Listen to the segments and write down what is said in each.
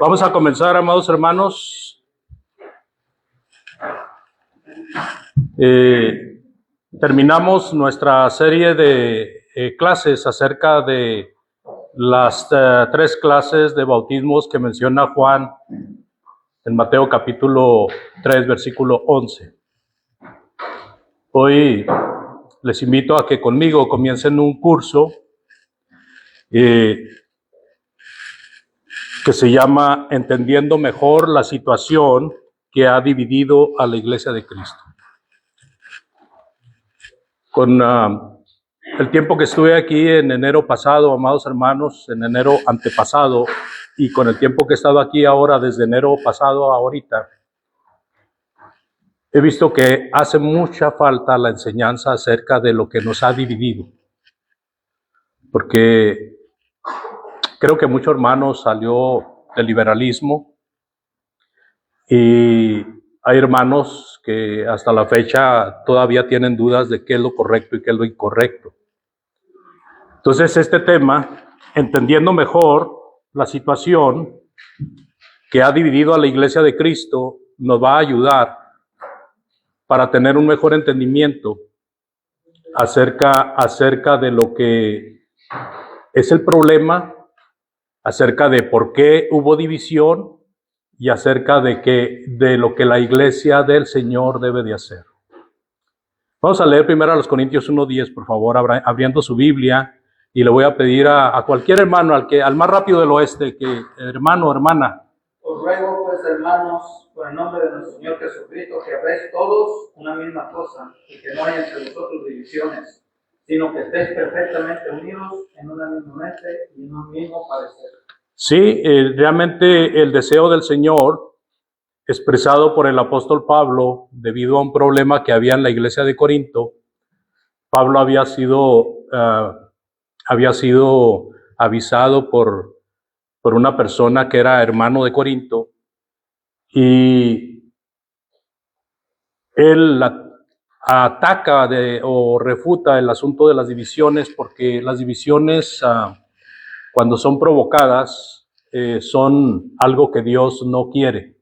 Vamos a comenzar, amados hermanos. Terminamos nuestra serie de clases acerca de las 3 clases de bautismos que menciona Juan en Mateo capítulo 3, versículo 11. Hoy les invito a que conmigo comiencen un curso que se llama Entendiendo Mejor la Situación que ha dividido a la Iglesia de Cristo. Con el tiempo que estuve aquí en enero pasado, amados hermanos, en enero antepasado, y con el tiempo que he estado aquí ahora, desde enero pasado a ahorita, he visto que hace mucha falta la enseñanza acerca de lo que nos ha dividido. Porque creo que muchos hermanos salió del liberalismo y hay hermanos que hasta la fecha todavía tienen dudas de qué es lo correcto y qué es lo incorrecto. Entonces este tema, entendiendo mejor la situación que ha dividido a la Iglesia de Cristo, nos va a ayudar para tener un mejor entendimiento acerca de lo que es el problema, acerca de por qué hubo división y acerca de lo que la Iglesia del Señor debe de hacer. Vamos a leer primero a los Corintios 1:10, por favor, abriendo su Biblia, y le voy a pedir a cualquier hermano, al más rápido del oeste, que hermano o hermana. Os ruego pues, hermanos, por el nombre de nuestro Señor Jesucristo, que habléis todos una misma cosa, y que no haya entre vosotros divisiones, sino que estéis perfectamente unidos en una misma mente y en un mismo parecer. Sí, realmente el deseo del Señor, expresado por el apóstol Pablo, debido a un problema que había en la iglesia de Corinto. Pablo había sido avisado por una persona que era hermano de Corinto, y él ataca o refuta el asunto de las divisiones, porque las divisiones, cuando son provocadas, son algo que Dios no quiere.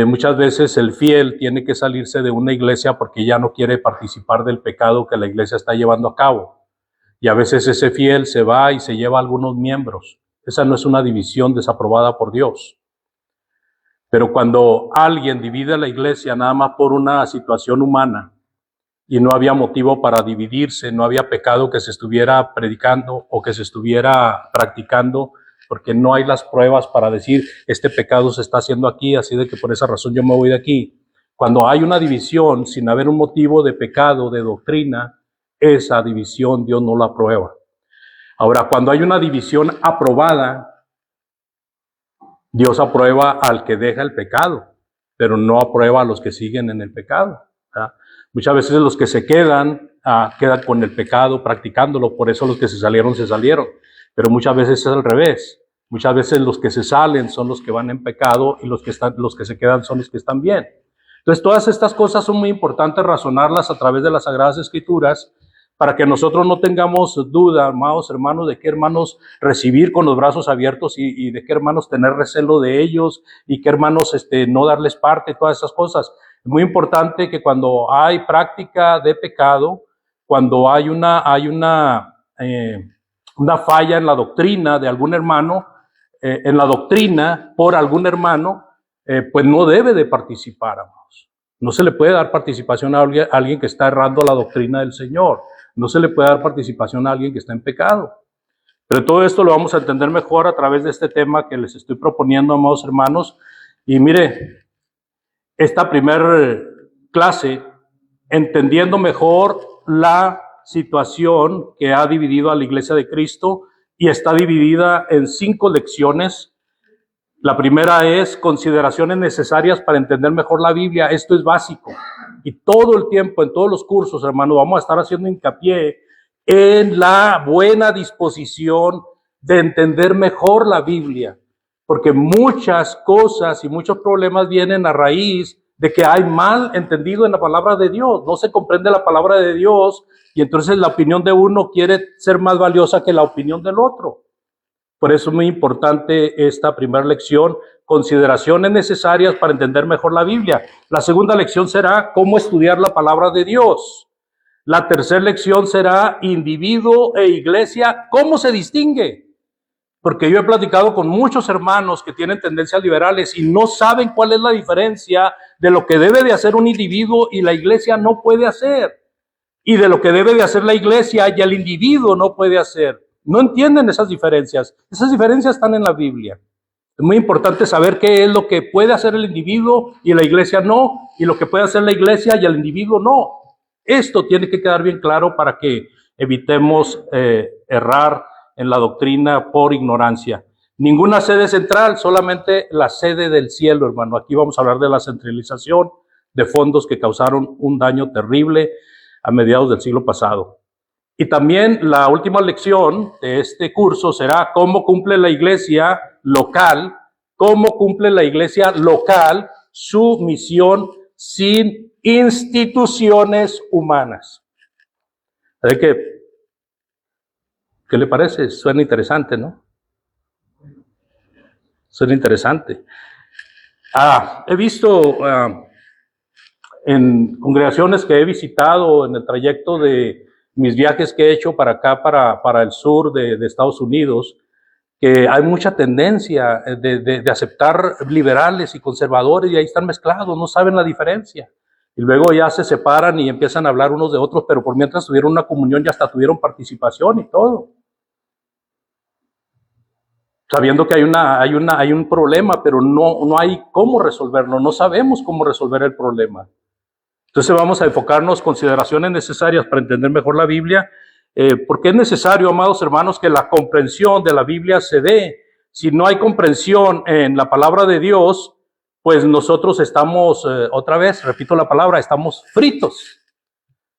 Muchas veces el fiel tiene que salirse de una iglesia porque ya no quiere participar del pecado que la iglesia está llevando a cabo. Y a veces ese fiel se va y se lleva a algunos miembros. Esa no es una división desaprobada por Dios. Pero cuando alguien divide a la iglesia nada más por una situación humana y no había motivo para dividirse, no había pecado que se estuviera predicando o que se estuviera practicando, porque no hay las pruebas para decir, este pecado se está haciendo aquí, así de que por esa razón yo me voy de aquí. Cuando hay una división sin haber un motivo de pecado, de doctrina, esa división Dios no la aprueba. Ahora, cuando hay una división aprobada, Dios aprueba al que deja el pecado, pero no aprueba a los que siguen en el pecado, ¿verdad? Muchas veces los que se quedan con el pecado practicándolo, por eso los que se salieron. Pero muchas veces es al revés. Muchas veces los que se salen son los que van en pecado y los que se quedan son los que están bien. Entonces todas estas cosas son muy importantes razonarlas a través de las Sagradas Escrituras, para que nosotros no tengamos duda, amados hermanos, de qué hermanos recibir con los brazos abiertos y de qué hermanos tener recelo de ellos y qué hermanos no darles parte, todas esas cosas. Es muy importante que cuando hay práctica de pecado, cuando hay una falla en la doctrina de algún hermano, en la doctrina por algún hermano, pues no debe de participar, amados. No se le puede dar participación a alguien que está errando la doctrina del Señor. No se le puede dar participación a alguien que está en pecado. Pero todo esto lo vamos a entender mejor a través de este tema que les estoy proponiendo, amados hermanos. Y mire, esta primer clase, entendiendo mejor la situación que ha dividido a la Iglesia de Cristo, y está dividida en 5 lecciones. La primera es consideraciones necesarias para entender mejor la Biblia. Esto es básico. Y todo el tiempo, en todos los cursos, hermano, vamos a estar haciendo hincapié en la buena disposición de entender mejor la Biblia. Porque muchas cosas y muchos problemas vienen a raíz de que hay mal entendido en la palabra de Dios. No se comprende la palabra de Dios y entonces la opinión de uno quiere ser más valiosa que la opinión del otro. Por eso es muy importante esta primera lección, consideraciones necesarias para entender mejor la Biblia. La segunda lección será cómo estudiar la palabra de Dios. La tercera lección será individuo e iglesia, ¿cómo se distingue? Porque yo he platicado con muchos hermanos que tienen tendencias liberales y no saben cuál es la diferencia de lo que debe de hacer un individuo y la iglesia no puede hacer, y de lo que debe de hacer la iglesia y el individuo no puede hacer. No entienden esas diferencias. Esas diferencias están en la Biblia. Es muy importante saber qué es lo que puede hacer el individuo y la iglesia no, y lo que puede hacer la iglesia y el individuo no. Esto tiene que quedar bien claro para que evitemos errar en la doctrina por ignorancia. Ninguna sede central, solamente la sede del cielo, hermano. Aquí vamos a hablar de la centralización de fondos que causaron un daño terrible a mediados del siglo pasado. Y también la última lección de este curso será cómo cumple la iglesia local su misión sin instituciones humanas. ¿Sabe qué le parece? Suena interesante, ¿no? Suena interesante. He visto en congregaciones que he visitado en el trayecto de mis viajes que he hecho para acá, para el sur de Estados Unidos, que hay mucha tendencia de aceptar liberales y conservadores y ahí están mezclados, no saben la diferencia. Y luego ya se separan y empiezan a hablar unos de otros, pero por mientras tuvieron una comunión ya hasta tuvieron participación y todo. Sabiendo que hay un problema, pero no hay cómo resolverlo, no sabemos cómo resolver el problema. Entonces vamos a enfocarnos consideraciones necesarias para entender mejor la Biblia, porque es necesario, amados hermanos, que la comprensión de la Biblia se dé. Si no hay comprensión en la palabra de Dios, pues nosotros estamos, otra vez, repito la palabra, estamos fritos,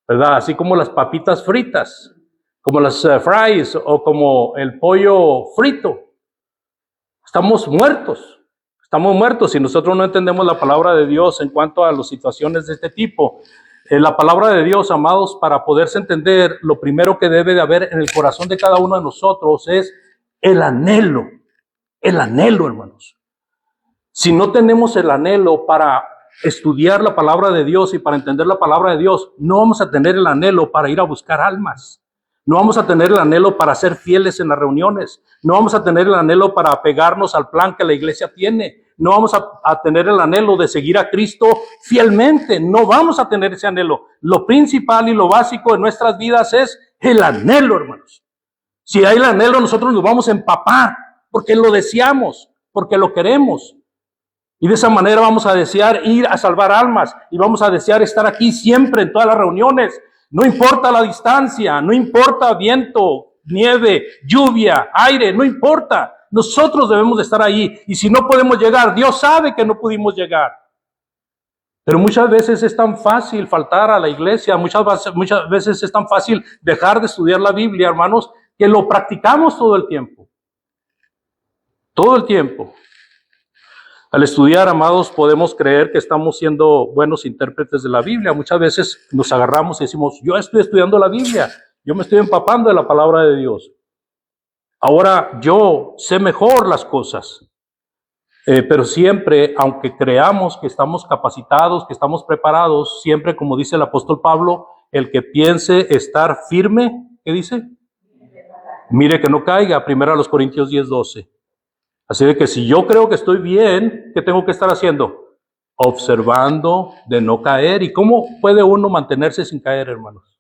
¿verdad? Así como las papitas fritas, como las fries o como el pollo frito. Estamos muertos si nosotros no entendemos la palabra de Dios en cuanto a las situaciones de este tipo. La palabra de Dios, amados, para poderse entender, lo primero que debe de haber en el corazón de cada uno de nosotros es el anhelo, hermanos. Si no tenemos el anhelo para estudiar la palabra de Dios y para entender la palabra de Dios, no vamos a tener el anhelo para ir a buscar almas. No vamos a tener el anhelo para ser fieles en las reuniones. No vamos a tener el anhelo para apegarnos al plan que la iglesia tiene. No vamos a tener el anhelo de seguir a Cristo fielmente. No vamos a tener ese anhelo. Lo principal y lo básico de nuestras vidas es el anhelo, hermanos. Si hay el anhelo, nosotros nos vamos a empapar porque lo deseamos, porque lo queremos. Y de esa manera vamos a desear ir a salvar almas y vamos a desear estar aquí siempre en todas las reuniones. No importa la distancia, no importa viento, nieve, lluvia, aire, no importa. Nosotros debemos de estar ahí. Y si no podemos llegar, Dios sabe que no pudimos llegar. Pero muchas veces es tan fácil faltar a la iglesia, muchas veces es tan fácil dejar de estudiar la Biblia, hermanos, que lo practicamos todo el tiempo. Todo el tiempo. Al estudiar, amados, podemos creer que estamos siendo buenos intérpretes de la Biblia. Muchas veces nos agarramos y decimos, yo estoy estudiando la Biblia, yo me estoy empapando de la palabra de Dios. Ahora yo sé mejor las cosas. Pero siempre, aunque creamos que estamos capacitados, que estamos preparados, siempre, como dice el apóstol Pablo, el que piense estar firme, ¿qué dice? Mire que no caiga, 1 Corintios 10:12. Así de que si yo creo que estoy bien, ¿qué tengo que estar haciendo? Observando de no caer. ¿Y cómo puede uno mantenerse sin caer, hermanos?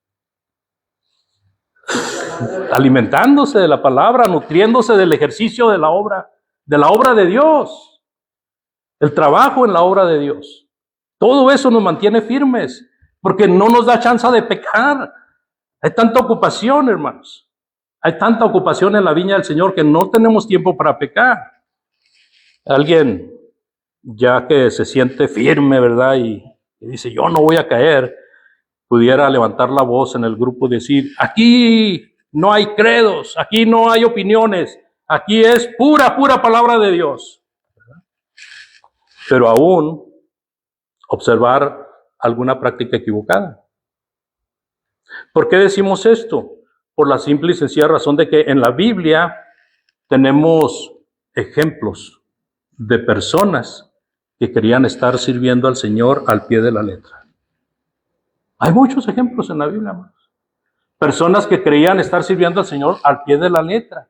Alimentándose de la palabra, nutriéndose del ejercicio de la obra de Dios, el trabajo en la obra de Dios. Todo eso nos mantiene firmes, porque no nos da chance de pecar. Hay tanta ocupación, hermanos. Hay tanta ocupación en la viña del Señor que no tenemos tiempo para pecar. Alguien ya que se siente firme, ¿verdad? Y dice, yo no voy a caer, pudiera levantar la voz en el grupo y decir, aquí no hay credos, aquí no hay opiniones, aquí es pura palabra de Dios. Pero aún observar alguna práctica equivocada. ¿Por qué decimos esto? Por la simple y sencilla razón de que en la Biblia tenemos ejemplos de personas que querían estar sirviendo al Señor al pie de la letra. Hay muchos ejemplos en la Biblia, hermanos. Personas que creían estar sirviendo al Señor al pie de la letra.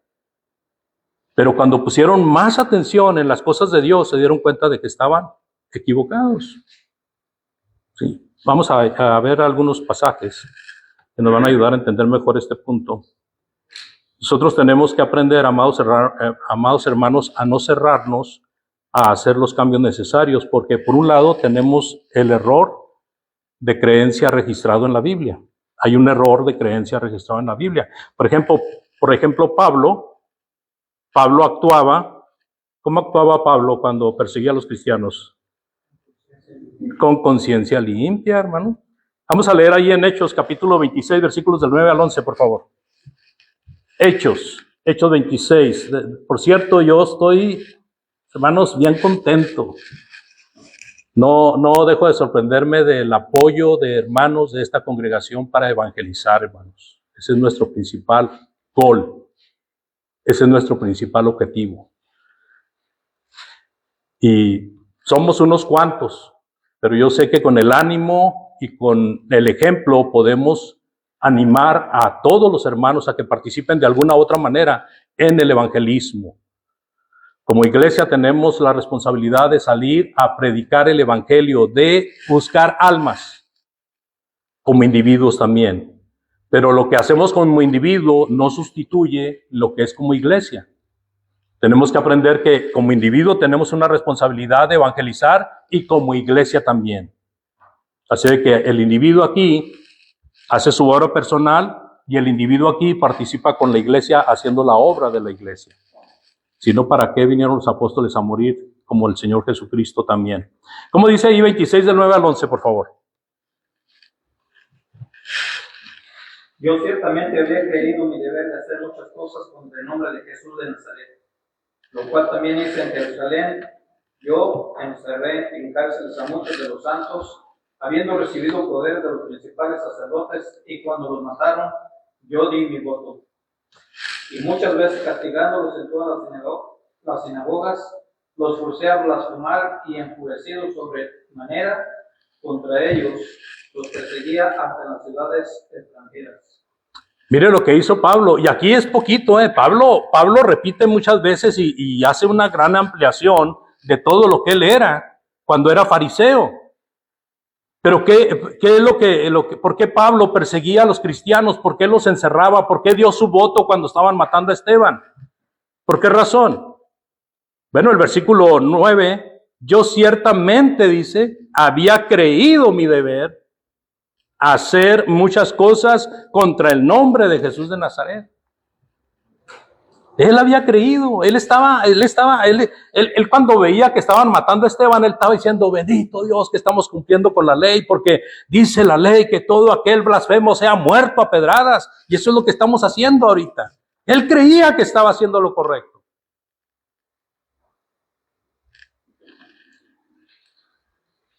Pero cuando pusieron más atención en las cosas de Dios, se dieron cuenta de que estaban equivocados. Sí. Vamos a ver algunos pasajes que nos van a ayudar a entender mejor este punto. Nosotros tenemos que aprender, amados hermanos, a no cerrarnos a hacer los cambios necesarios, porque por un lado tenemos el error de creencia registrado en la Biblia. Hay un error de creencia registrado en la Biblia. Por ejemplo, Pablo actuaba. ¿Cómo actuaba Pablo cuando perseguía a los cristianos? Con conciencia limpia, hermano. Vamos a leer ahí en Hechos, capítulo 26, versículos del 9 al 11, por favor. Hechos 26. Por cierto, yo estoy, hermanos, bien contento. No dejo de sorprenderme del apoyo de hermanos de esta congregación para evangelizar, hermanos. Ese es nuestro principal goal. Ese es nuestro principal objetivo. Y somos unos cuantos, pero yo sé que con el ánimo y con el ejemplo podemos animar a todos los hermanos a que participen de alguna u otra manera en el evangelismo. Como iglesia tenemos la responsabilidad de salir a predicar el evangelio, de buscar almas, como individuos también. Pero lo que hacemos como individuo no sustituye lo que es como iglesia. Tenemos que aprender que como individuo tenemos una responsabilidad de evangelizar y como iglesia también. Así que el individuo aquí hace su obra personal y el individuo aquí participa con la iglesia haciendo la obra de la iglesia. Si no, ¿para qué vinieron los apóstoles a morir como el Señor Jesucristo también? ¿Cómo dice ahí 26 del 9 al 11, por favor? Yo ciertamente había creído mi deber de hacer muchas cosas contra el nombre de Jesús de Nazaret, lo cual también hice en Jerusalén. Yo encerré en cárceles a muchos de los santos, habiendo recibido poder de los principales sacerdotes, y cuando los mataron, yo di mi voto. Y muchas veces castigándolos en todas las sinagogas, los forcé a blasfemar, y enfurecido sobremanera contra ellos, los perseguía hasta las ciudades extranjeras. Mire lo que hizo Pablo, y aquí es poquito, Pablo repite muchas veces y hace una gran ampliación de todo lo que él era cuando era fariseo. Pero ¿qué es lo que por qué Pablo perseguía a los cristianos? ¿Por qué los encerraba? ¿Por qué dio su voto cuando estaban matando a Esteban? ¿Por qué razón? Bueno, el versículo 9, yo ciertamente, dice, había creído mi deber hacer muchas cosas contra el nombre de Jesús de Nazaret. Él había creído, él cuando veía que estaban matando a Esteban, él estaba diciendo, bendito Dios que estamos cumpliendo con la ley, porque dice la ley que todo aquel blasfemo sea muerto a pedradas, y eso es lo que estamos haciendo ahorita. Él creía que estaba haciendo lo correcto.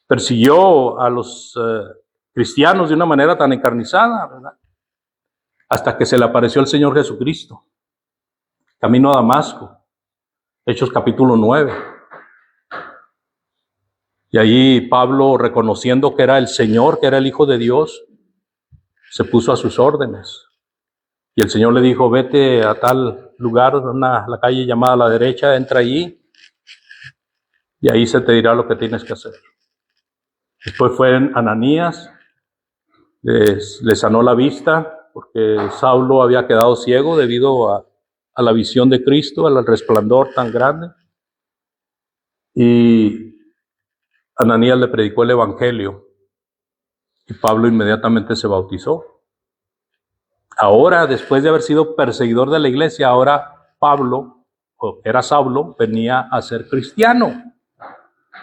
Persiguió a los cristianos de una manera tan encarnizada, ¿verdad? Hasta que se le apareció el Señor Jesucristo, camino a Damasco, Hechos capítulo 9. Y allí Pablo, reconociendo que era el Señor, que era el Hijo de Dios, se puso a sus órdenes. Y el Señor le dijo, vete a tal lugar, la calle llamada a la derecha, entra allí, y ahí se te dirá lo que tienes que hacer. Después fue Ananías, le sanó la vista, porque Saulo había quedado ciego debido a la visión de Cristo, al resplandor tan grande. Y Ananías le predicó el evangelio y Pablo inmediatamente se bautizó. Ahora, después de haber sido perseguidor de la iglesia, ahora Pablo era Saulo, venía a ser cristiano.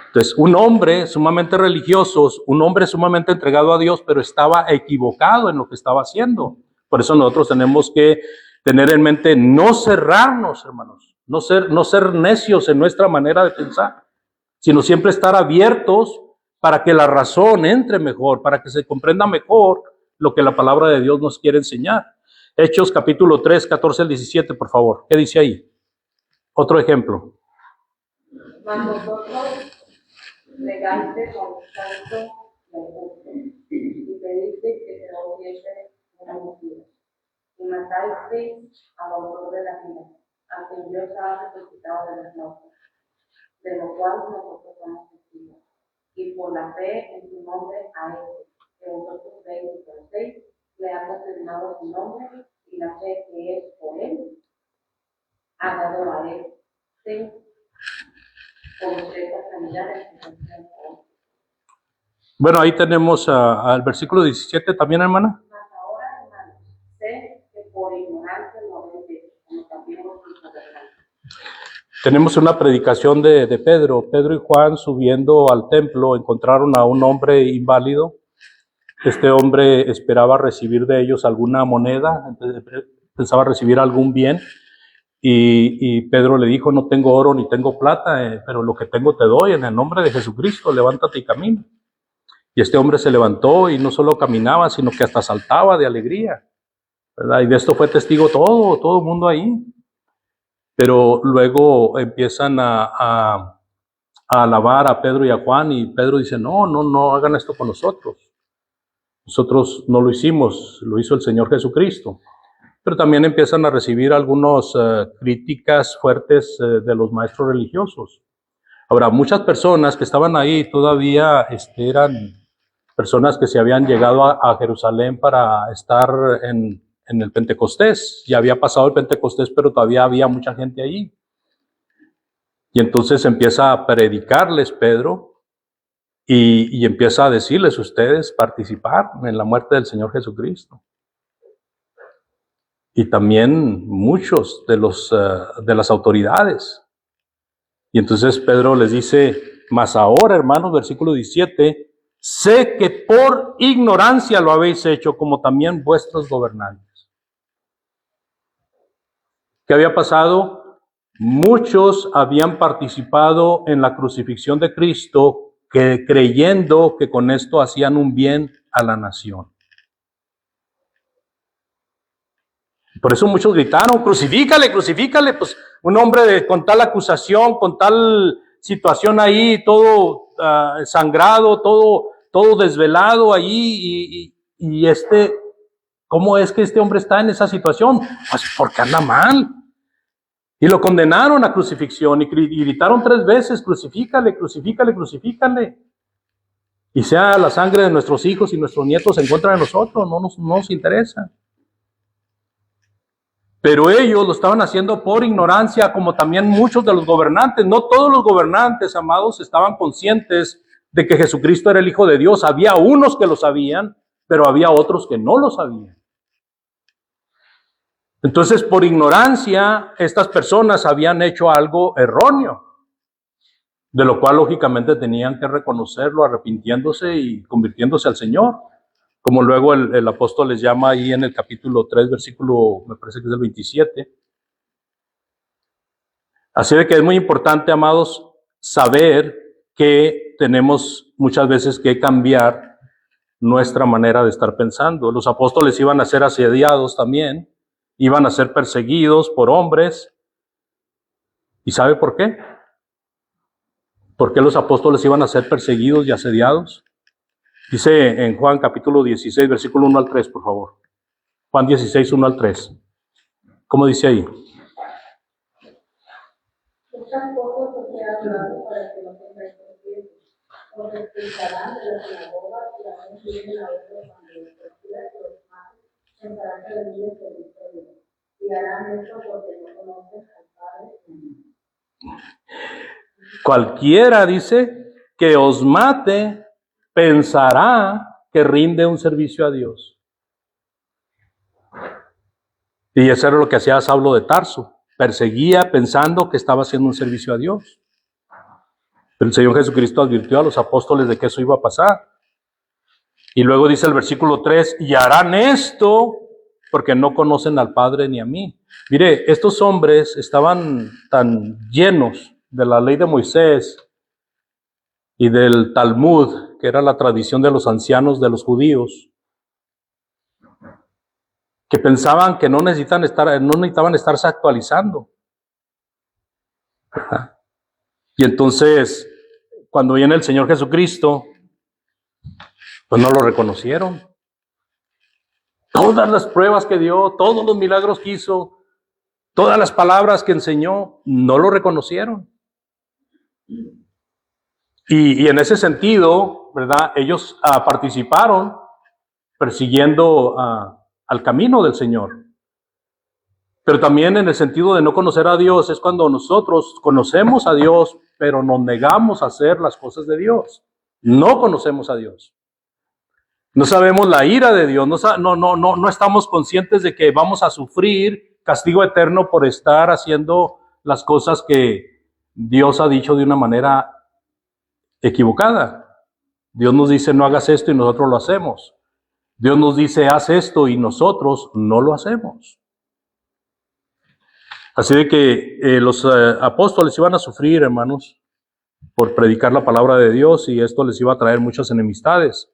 Entonces, un hombre sumamente religioso, un hombre sumamente entregado a Dios, pero estaba equivocado en lo que estaba haciendo. Por eso nosotros tenemos que tener en mente no cerrarnos, hermanos, no ser necios en nuestra manera de pensar, sino siempre estar abiertos para que la razón entre mejor, para que se comprenda mejor lo que la palabra de Dios nos quiere enseñar. Hechos capítulo 3, 14 al 17, por favor. ¿Qué dice ahí? Otro ejemplo. Mas vosotros negaste con tanto la angustia y pediste que se volviese una mentira. Y matasteis al autor de la vida, a quien Dios ha resucitado de los muertos, de lo cual nosotros somos testigos. Y por la fe en su nombre a él, que vosotros veis y conocéis, le ha confirmado su nombre, y la fe que es por él ha dado a él concretas sanidades que se hacen por él. Bueno, ahí tenemos al versículo 17 también, hermana. Mas ahora, hermanos, sé que por ignorancia lo habéis hecho, como también vosotros gobernantes. Tenemos una predicación de Pedro. Pedro y Juan, subiendo al templo, encontraron a un hombre inválido. Este hombre esperaba recibir de ellos alguna moneda, pensaba recibir algún bien. Y Pedro le dijo: no tengo oro ni tengo plata, pero lo que tengo te doy en el nombre de Jesucristo, levántate y camina. Y este hombre se levantó y no solo caminaba, sino que hasta saltaba de alegría, ¿verdad? Y de esto fue testigo todo el mundo ahí. Pero luego empiezan a alabar a Pedro y a Juan, y Pedro dice: no hagan esto con nosotros. Nosotros no lo hicimos, lo hizo el Señor Jesucristo. Pero también empiezan a recibir algunas críticas fuertes de los maestros religiosos. Ahora, muchas personas que estaban ahí todavía eran personas que se habían llegado a Jerusalén para estar en el Pentecostés. Ya había pasado el Pentecostés, pero todavía había mucha gente allí. Y entonces empieza a predicarles Pedro y empieza a decirles: ustedes participar en la muerte del Señor Jesucristo. Y también muchos de las autoridades. Y entonces Pedro les dice: mas ahora, hermanos, versículo 17, sé que por ignorancia lo habéis hecho, como también vuestros gobernantes. ¿Qué había pasado? Muchos habían participado en la crucifixión de Cristo, creyendo que con esto hacían un bien a la nación. Por eso muchos gritaron: crucifícale, crucifícale. Pues un hombre con tal acusación, con tal situación ahí, todo sangrado, todo desvelado allí, y ¿cómo es que este hombre está en esa situación? Pues porque anda mal. Y lo condenaron a crucifixión y gritaron 3 veces: crucifícale, crucifícale, crucifícale. Y sea la sangre de nuestros hijos y nuestros nietos en contra de nosotros, no nos interesa. Pero ellos lo estaban haciendo por ignorancia, como también muchos de los gobernantes. No todos los gobernantes, amados, estaban conscientes de que Jesucristo era el Hijo de Dios. Había unos que lo sabían, pero había otros que no lo sabían. Entonces, por ignorancia, estas personas habían hecho algo erróneo, de lo cual lógicamente tenían que reconocerlo, arrepintiéndose y convirtiéndose al Señor. Como luego el apóstol les llama ahí en el capítulo 3, versículo, me parece que es el 27. Así de que es muy importante, amados, saber que tenemos muchas veces que cambiar nuestra manera de estar pensando. Los apóstoles iban a ser asediados también, iban a ser perseguidos por hombres. ¿Y sabe por qué? ¿Por qué los apóstoles iban a ser perseguidos y asediados? Dice en Juan capítulo 16, versículo 1 al 3, por favor. Juan 16, 1 al 3. ¿Cómo dice ahí? Estas cosas os he hablado para que no tengáis confieso. Os expulsarán de las sinagogas y aún vienen a veces cuando les procura que los maten, pensarán que venid de servicio a Dios. Y harán esto porque no conocen al Padre ni a mí. Cualquiera, dice, que os mate, pensará que rinde un servicio a Dios. Y eso era lo que hacía Saulo de Tarso. perseguía pensando que estaba haciendo un servicio a Dios. Pero el Señor Jesucristo advirtió a los apóstoles de que eso iba a pasar. Y luego dice el versículo 3, y harán esto porque no conocen al Padre ni a mí. Mire, estos hombres estaban tan llenos de la ley de Moisés y del Talmud, que era la tradición de los ancianos de los judíos, que pensaban que no necesitaban estarse actualizando. ¿Verdad? Y entonces, cuando viene el Señor Jesucristo, pues no lo reconocieron. Todas las pruebas que dio, todos los milagros que hizo, todas las palabras que enseñó, no lo reconocieron. Y en ese sentido, ¿verdad? Ellos participaron persiguiendo al camino del Señor. Pero también en el sentido de no conocer a Dios es cuando nosotros conocemos a Dios, pero nos negamos a hacer las cosas de Dios. No conocemos a Dios. No sabemos la ira de Dios, no estamos conscientes de que vamos a sufrir castigo eterno por estar haciendo las cosas que Dios ha dicho de una manera equivocada. Dios nos dice no hagas esto y nosotros lo hacemos. Dios nos dice haz esto y nosotros no lo hacemos. Así de que los apóstoles iban a sufrir, hermanos, por predicar la palabra de Dios, y esto les iba a traer muchas enemistades.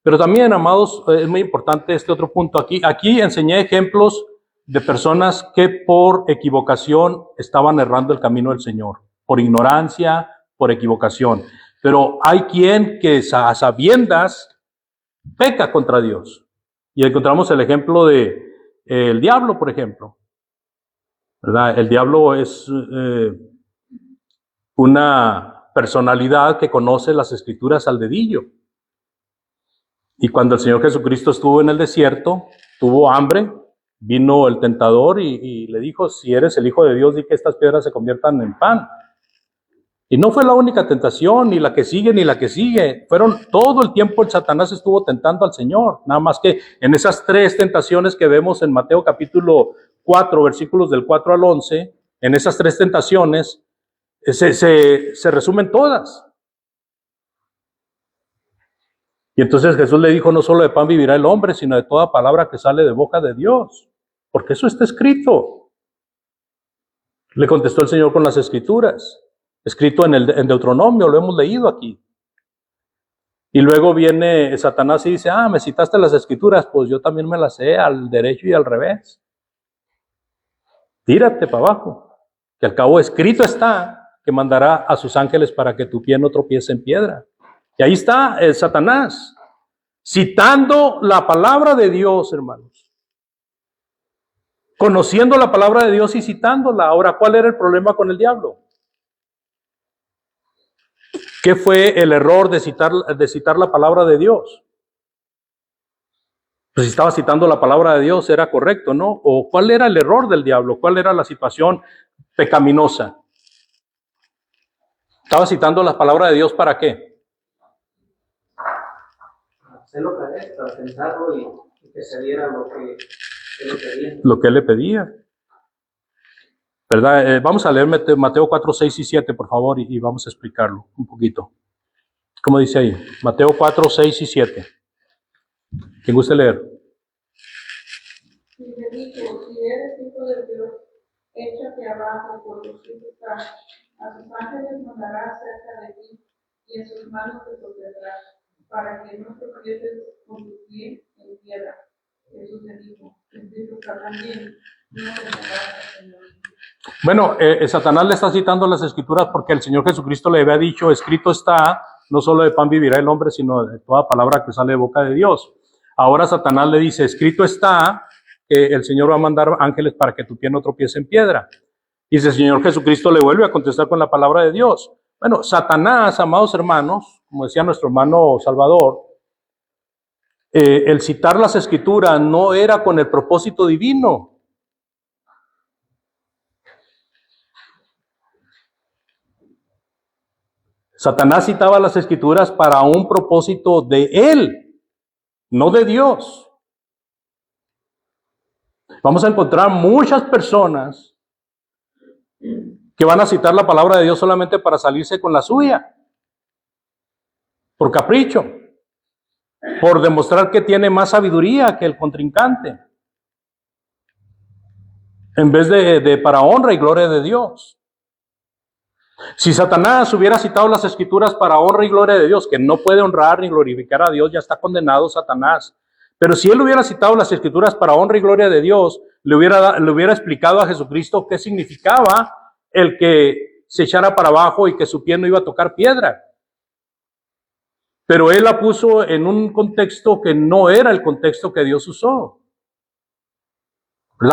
Pero también, amados, es muy importante este otro punto aquí. Aquí enseñé ejemplos de personas que por equivocación estaban errando el camino del Señor, por ignorancia, por equivocación. Pero hay quien que a sabiendas peca contra Dios. Y encontramos el ejemplo de el diablo, por ejemplo. ¿Verdad? El diablo es una personalidad que conoce las Escrituras al dedillo. Y cuando el Señor Jesucristo estuvo en el desierto, tuvo hambre, vino el tentador y le dijo, si eres el Hijo de Dios, di que estas piedras se conviertan en pan. Y no fue la única tentación, ni la que sigue, ni la que sigue. Todo el tiempo el Satanás estuvo tentando al Señor. Nada más que en esas 3 tentaciones que vemos en Mateo capítulo 4, versículos del 4 al 11, en esas 3 tentaciones se resumen todas. Y entonces Jesús le dijo, no solo de pan vivirá el hombre, sino de toda palabra que sale de boca de Dios. Porque eso está escrito. Le contestó el Señor con las Escrituras. Escrito en Deuteronomio, lo hemos leído aquí. Y luego viene Satanás y dice, me citaste las Escrituras, pues yo también me las sé al derecho y al revés. Tírate para abajo, que al cabo escrito está que mandará a sus ángeles para que tu pie no tropiece en piedra. Y ahí está el Satanás, citando la palabra de Dios, hermanos. Conociendo la palabra de Dios y citándola. Ahora, ¿cuál era el problema con el diablo? ¿Qué fue el error de citar la palabra de Dios? Pues si estaba citando la palabra de Dios, era correcto, ¿no? ¿O cuál era el error del diablo? ¿Cuál era la situación pecaminosa? ¿Estaba citando la palabra de Dios para qué? Hacerlo caer, para pensarlo y que se diera lo que él pedía. Lo que él le pedía. ¿Verdad? Vamos a leer Mateo 4, 6 y 7, por favor, y vamos a explicarlo un poquito. ¿Cómo dice ahí? Mateo 4, 6 y 7. ¿Quién gusta leer? Y le dijo, si eres hijo de Dios, échate abajo, por los que está. A sus ángeles mandará cerca de ti, y en sus manos te sostendrá, para que no tropieces con tu pie en piedra. Jesús le dijo, escrito está también, no tentarás al Señor. Bueno, Satanás le está citando las Escrituras porque el Señor Jesucristo le había dicho, escrito está, no solo de pan vivirá el hombre, sino de toda palabra que sale de boca de Dios. Ahora Satanás le dice, escrito está, que el Señor va a mandar ángeles para que tu pie no tropiece en piedra. Y el Señor Jesucristo le vuelve a contestar con la palabra de Dios. Bueno, Satanás, amados hermanos, como decía nuestro hermano Salvador, el citar las Escrituras no era con el propósito divino. Satanás citaba las Escrituras para un propósito de él, no de Dios. Vamos a encontrar muchas personas que van a citar la palabra de Dios solamente para salirse con la suya, por capricho, por demostrar que tiene más sabiduría que el contrincante, en vez de para honra y gloria de Dios. Si Satanás hubiera citado las Escrituras para honra y gloria de Dios, que no puede honrar ni glorificar a Dios, ya está condenado Satanás. Pero si él hubiera citado las Escrituras para honra y gloria de Dios, le hubiera explicado a Jesucristo qué significaba el que se echara para abajo y que su pie no iba a tocar piedra. Pero él la puso en un contexto que no era el contexto que Dios usó.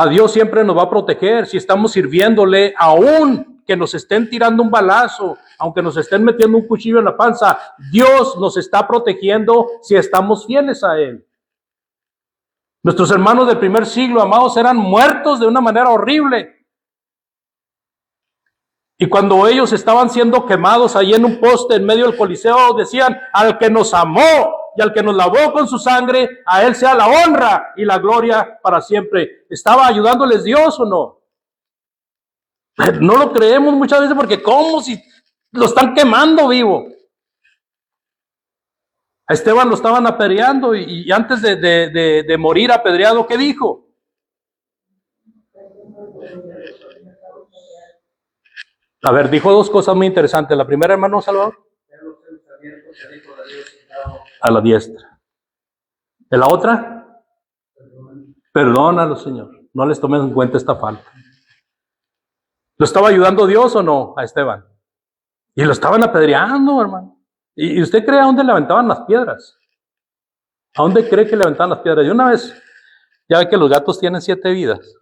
Dios siempre nos va a proteger si estamos sirviéndole, aún que nos estén tirando un balazo, aunque nos estén metiendo un cuchillo en la panza. Dios nos está protegiendo si estamos fieles a Él. Nuestros hermanos del primer siglo, amados, eran muertos de una manera horrible. Y cuando ellos estaban siendo quemados ahí en un poste en medio del Coliseo, decían: al que nos amó y al que nos lavó con su sangre, a Él sea la honra y la gloria para siempre. ¿Estaba ayudándoles Dios o no? No lo creemos muchas veces, porque ¿cómo si lo están quemando vivo? A Esteban lo estaban apedreando y antes de morir apedreado, ¿qué dijo? A ver, dijo dos cosas muy interesantes. La primera, hermano Salvador, a la diestra. ¿Y la otra? Perdónalo, Señor. No les tomes en cuenta esta falta. ¿Lo estaba ayudando Dios o no a Esteban? Y lo estaban apedreando, hermano. ¿Y usted cree a dónde le aventaban las piedras? ¿A dónde cree que le aventaban las piedras? Y una vez, ya ve que los gatos tienen 7 vidas.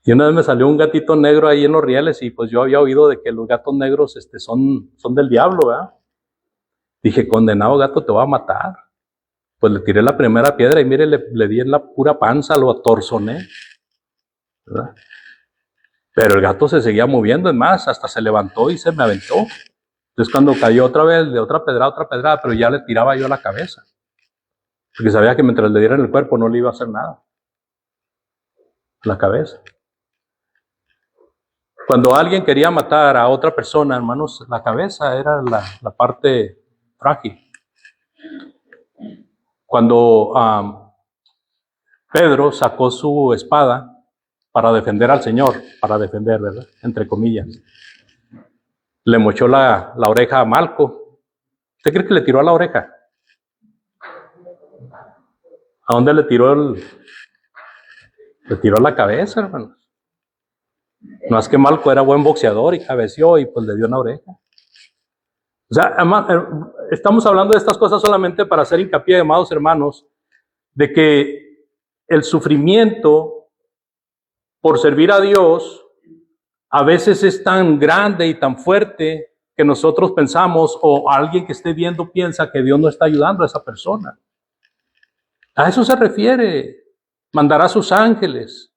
Y una vez me salió un gatito negro ahí en los rieles, y pues yo había oído de que los gatos negros son del diablo, ¿verdad? Dije: condenado gato, te va a matar. Pues le tiré la primera piedra y mire, le di en la pura panza, lo atorzoné, ¿verdad? Pero el gato se seguía moviendo, es más, hasta se levantó y se me aventó. Entonces cuando cayó otra vez, de otra pedrada, pero ya le tiraba yo a la cabeza. Porque sabía que mientras le diera en el cuerpo no le iba a hacer nada. La cabeza. Cuando alguien quería matar a otra persona, hermanos, la cabeza era la parte frágil. Cuando Pedro sacó su espada para defender al Señor, ¿verdad? Entre comillas, le mochó la oreja a Malco. ¿Usted cree que le tiró a la oreja? ¿A dónde le tiró le tiró a la cabeza, hermanos? No es que Malco era buen boxeador y cabeció y pues le dio una oreja. O sea, estamos hablando de estas cosas solamente para hacer hincapié, amados hermanos, de que el sufrimiento por servir a Dios a veces es tan grande y tan fuerte que nosotros pensamos, o alguien que esté viendo piensa, que Dios no está ayudando a esa persona. A eso se refiere. Mandará a sus ángeles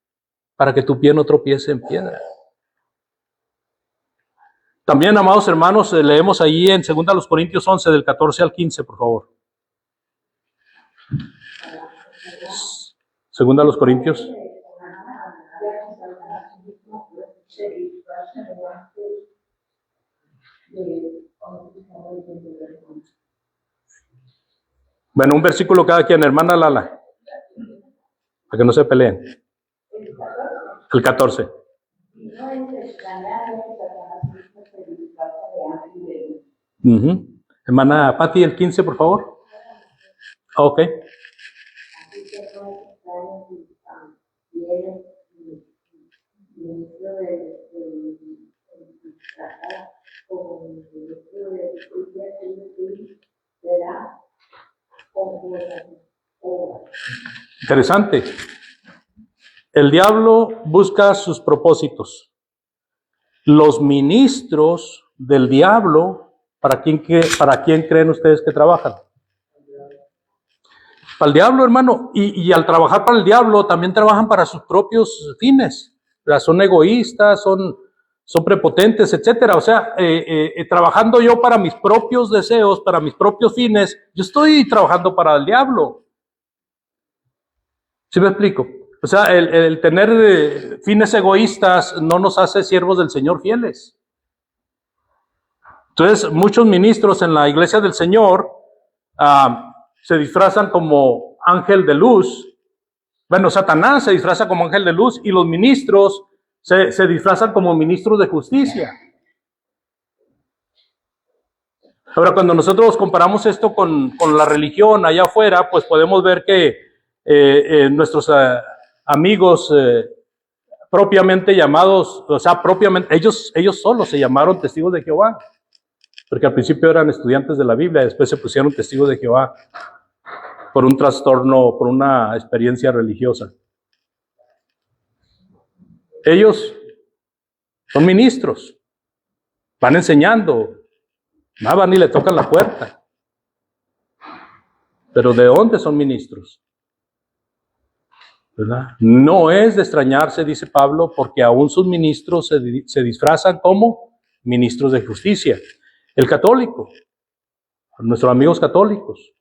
para que tu pie no tropiece en piedra. También, amados hermanos, leemos ahí en 2 Corintios 11, del 14 al 15, por favor. 2 Corintios. Bueno, un versículo cada quien, hermana Lala, para que no se peleen. El 14. Hermana Pati, el 15, por favor. Ok. Interesante. El diablo busca sus propósitos. Los ministros del diablo, ¿para quién creen ustedes que trabajan? Para el diablo, hermano. Y al trabajar para el diablo, también trabajan para sus propios fines. O sea, son egoístas, son prepotentes, etcétera. O sea, trabajando yo para mis propios deseos, para mis propios fines, yo estoy trabajando para el diablo. ¿Sí me explico? O sea, el tener fines egoístas no nos hace siervos del Señor fieles. Entonces, muchos ministros en la iglesia del Señor se disfrazan como ángel de luz. Bueno, Satanás se disfraza como ángel de luz y los ministros se disfrazan como ministros de justicia. Ahora, cuando nosotros comparamos esto con la religión allá afuera, pues podemos ver que nuestros amigos propiamente llamados, o sea, propiamente, ellos solos se llamaron testigos de Jehová, porque al principio eran estudiantes de la Biblia, después se pusieron testigos de Jehová por un trastorno, por una experiencia religiosa. Ellos son ministros, van enseñando, van y le tocan la puerta. Pero ¿de dónde son ministros? ¿Verdad? No es de extrañarse, dice Pablo, porque aún sus ministros se disfrazan como ministros de justicia. El católico, nuestros amigos católicos.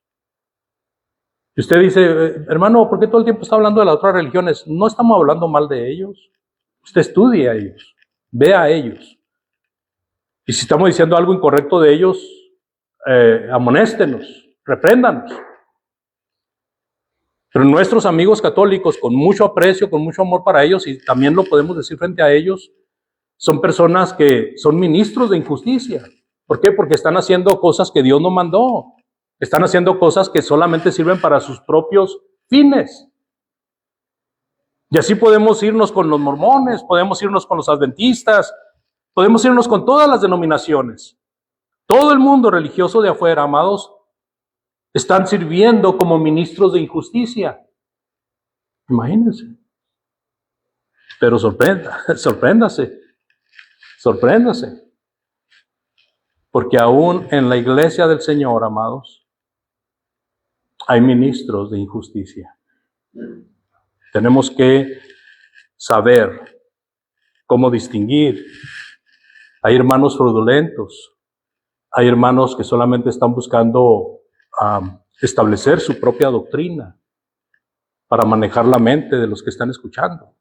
Y usted dice, hermano, ¿por qué todo el tiempo está hablando de las otras religiones? No estamos hablando mal de ellos. Usted estudie a ellos, vea a ellos. Y si estamos diciendo algo incorrecto de ellos, amonéstenos, repréndanos. Pero nuestros amigos católicos, con mucho aprecio, con mucho amor para ellos, y también lo podemos decir frente a ellos, son personas que son ministros de injusticia. ¿Por qué? Porque están haciendo cosas que Dios no mandó. Están haciendo cosas que solamente sirven para sus propios fines. Y así podemos irnos con los mormones, podemos irnos con los adventistas, podemos irnos con todas las denominaciones. Todo el mundo religioso de afuera, amados, están sirviendo como ministros de injusticia. Imagínense. Pero sorpréndase. Porque aún en la iglesia del Señor, amados, hay ministros de injusticia. Tenemos que saber cómo distinguir. Hay hermanos fraudulentos, hay hermanos que solamente están buscando establecer su propia doctrina para manejar la mente de los que están escuchando.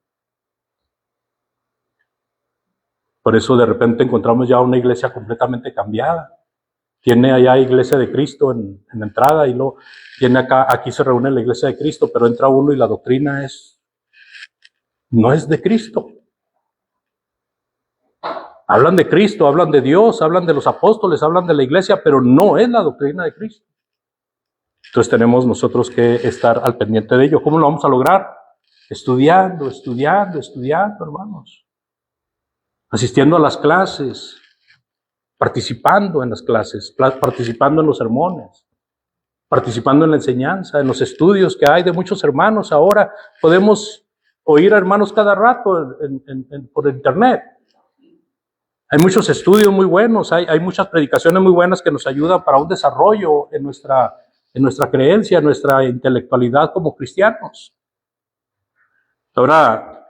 Por eso de repente encontramos ya una iglesia completamente cambiada. Tiene allá iglesia de Cristo en la entrada y luego tiene aquí se reúne la iglesia de Cristo, pero entra uno y la doctrina no es de Cristo. Hablan de Cristo, hablan de Dios, hablan de los apóstoles, hablan de la iglesia, pero no es la doctrina de Cristo. Entonces tenemos nosotros que estar al pendiente de ello. ¿Cómo lo vamos a lograr? Estudiando, hermanos. Asistiendo a las clases, participando en las clases, participando en los sermones, participando en la enseñanza, en los estudios que hay de muchos hermanos. Ahora podemos oír a hermanos cada rato por internet. Hay muchos estudios muy buenos, hay muchas predicaciones muy buenas que nos ayudan para un desarrollo en nuestra creencia, en nuestra intelectualidad como cristianos. Ahora,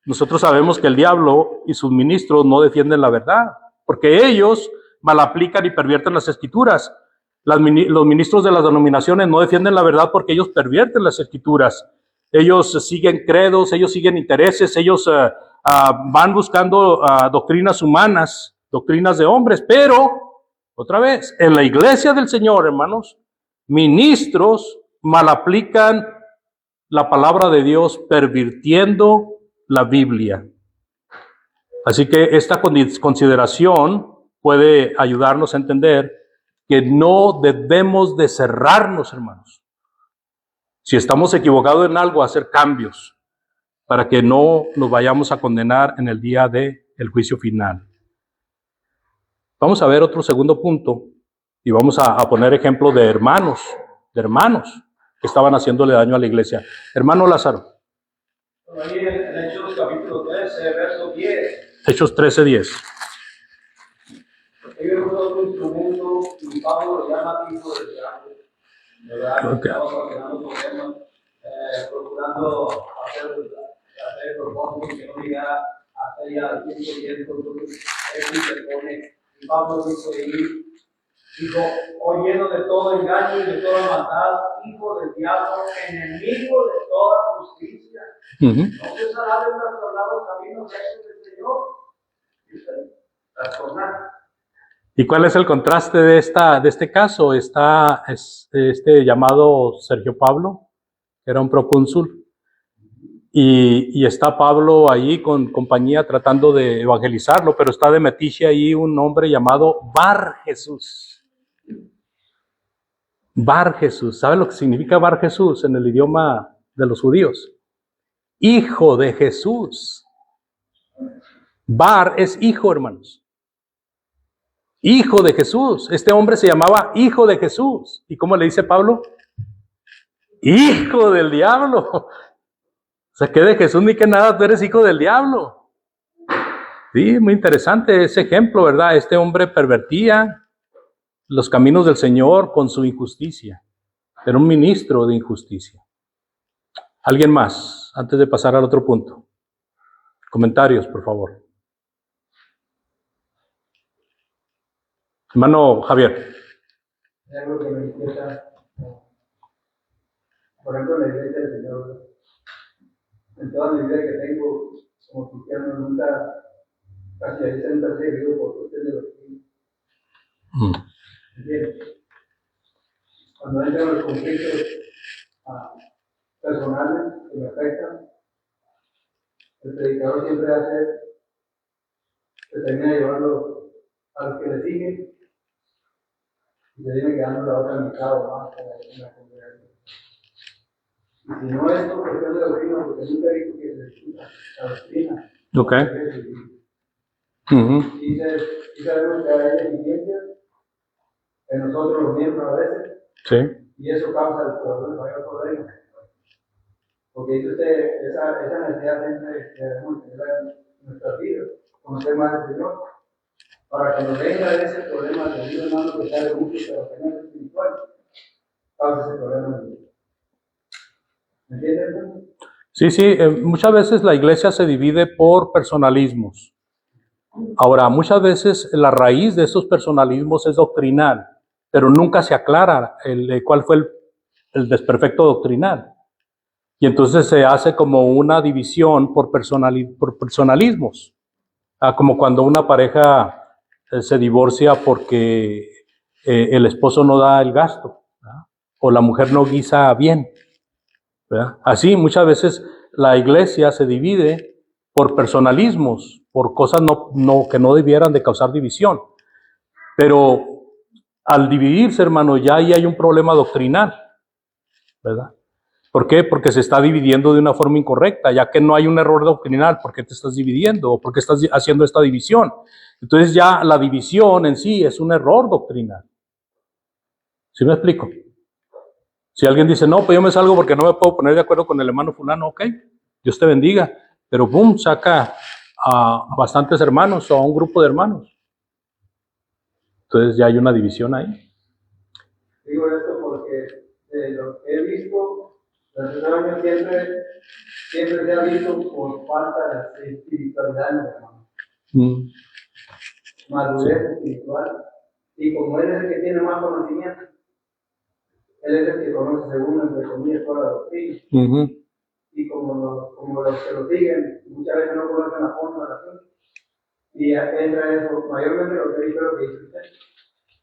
nosotros sabemos que el diablo y sus ministros no defienden la verdad, porque ellos malaplican y pervierten las escrituras. Los ministros de las denominaciones no defienden la verdad porque ellos pervierten las escrituras. Ellos siguen credos, ellos siguen intereses, ellos van buscando doctrinas humanas, doctrinas de hombres, pero, otra vez, en la iglesia del Señor, hermanos, ministros malaplican la palabra de Dios pervirtiendo la Biblia. Así que esta consideración puede ayudarnos a entender que no debemos de cerrarnos, hermanos. Si estamos equivocados en algo, hacer cambios para que no nos vayamos a condenar en el día del juicio final. Vamos a ver otro segundo punto y vamos a poner ejemplo de hermanos que estaban haciéndole daño a la iglesia. Hermano Lázaro. Ahí en Hechos capítulo 13, verso 10. Hechos 13:10. Ellos son otro instrumento y Pablo lo llama hijo del diablo. ¿Verdad? Okay. Estamos ordenando problemas, procurando hacer el propósito que no llega hasta allá al 100%. Entonces, él se pone, y Pablo dijo, lleno de todo engaño y de toda maldad, hijo del diablo, enemigo de toda justicia. Ujú. No cesará de trasladar los caminos rectos del Señor. Trastornar. ¿Y cuál es el contraste de este caso? Está este llamado Sergio Pablo, que era un procónsul, y está Pablo ahí con compañía tratando de evangelizarlo, pero está de metiche ahí un hombre llamado Bar Jesús. Bar Jesús, ¿sabe lo que significa Bar Jesús en el idioma de los judíos? Hijo de Jesús. Bar es hijo, hermanos. Hijo de Jesús. Este hombre se llamaba Hijo de Jesús. ¿Y cómo le dice Pablo? Hijo del diablo. O sea, que de Jesús ni que nada, tú eres hijo del diablo. Sí, muy interesante ese ejemplo, ¿verdad? Este hombre pervertía los caminos del Señor con su injusticia. Era un ministro de injusticia. ¿Alguien más? Antes de pasar al otro punto. Comentarios, por favor. Hermano Javier. Es algo que me inquieta, por ejemplo, en la iglesia del Señor. En toda mi vida que tengo como cristiano, nunca, casi ahí se nunca he vivido por cuestiones de doctrina. ¿Entiendes? Cuando entran los conflictos personales que me afectan, el predicador siempre se termina llevando a los que le siguen y se viene quedando la otra mitad o más en la congregación. Y si no es por cuestión de doctrina, porque nunca he visto que se discuta la doctrina. Ok. Y sabemos que hay deficiencias en nosotros los miembros a veces, Sí. y eso causa el mayor problema. Porque dice usted, esa necesidad que debemos tener en nuestras vidas, conocer más del Señor, para que nos venga ese problema de Dios, hermano, que sabe mucho, pero que no es espiritual, causa ese problema de Dios. ¿Me entiendes, hermano? Sí, sí, muchas veces la iglesia se divide por personalismos. Ahora, muchas veces la raíz de esos personalismos es doctrinal, pero nunca se aclara cuál fue el desperfecto doctrinal. Y entonces se hace como una división por personalismos. Como cuando una pareja se divorcia porque el esposo no da el gasto, ¿verdad? O la mujer no guisa bien, ¿verdad? Así muchas veces la iglesia se divide por personalismos, por cosas que no debieran de causar división. Pero al dividirse, hermano, ya ahí hay un problema doctrinal, ¿verdad? ¿Por qué? Porque se está dividiendo de una forma incorrecta, ya que no hay un error doctrinal. ¿Por qué te estás dividiendo? ¿O por qué estás haciendo esta división? Entonces ya la división en sí es un error doctrinal. ¿Sí me explico? Si alguien dice, no, pues yo me salgo porque no me puedo poner de acuerdo con el hermano fulano, ok, Dios te bendiga. Pero boom, saca a bastantes hermanos o a un grupo de hermanos. Entonces ya hay una división ahí. Digo esto porque de lo que he visto, los años siempre se ha visto por falta de espiritualidad en los hermanos. Madurez espiritual. Y como él es el que tiene más conocimiento, él es el que conoce según, entre comillas, toda la doctrina. Y como los que lo siguen, muchas veces no conocen a fondo la razón. Y entra eso, mayormente lo que dice lo que dice usted.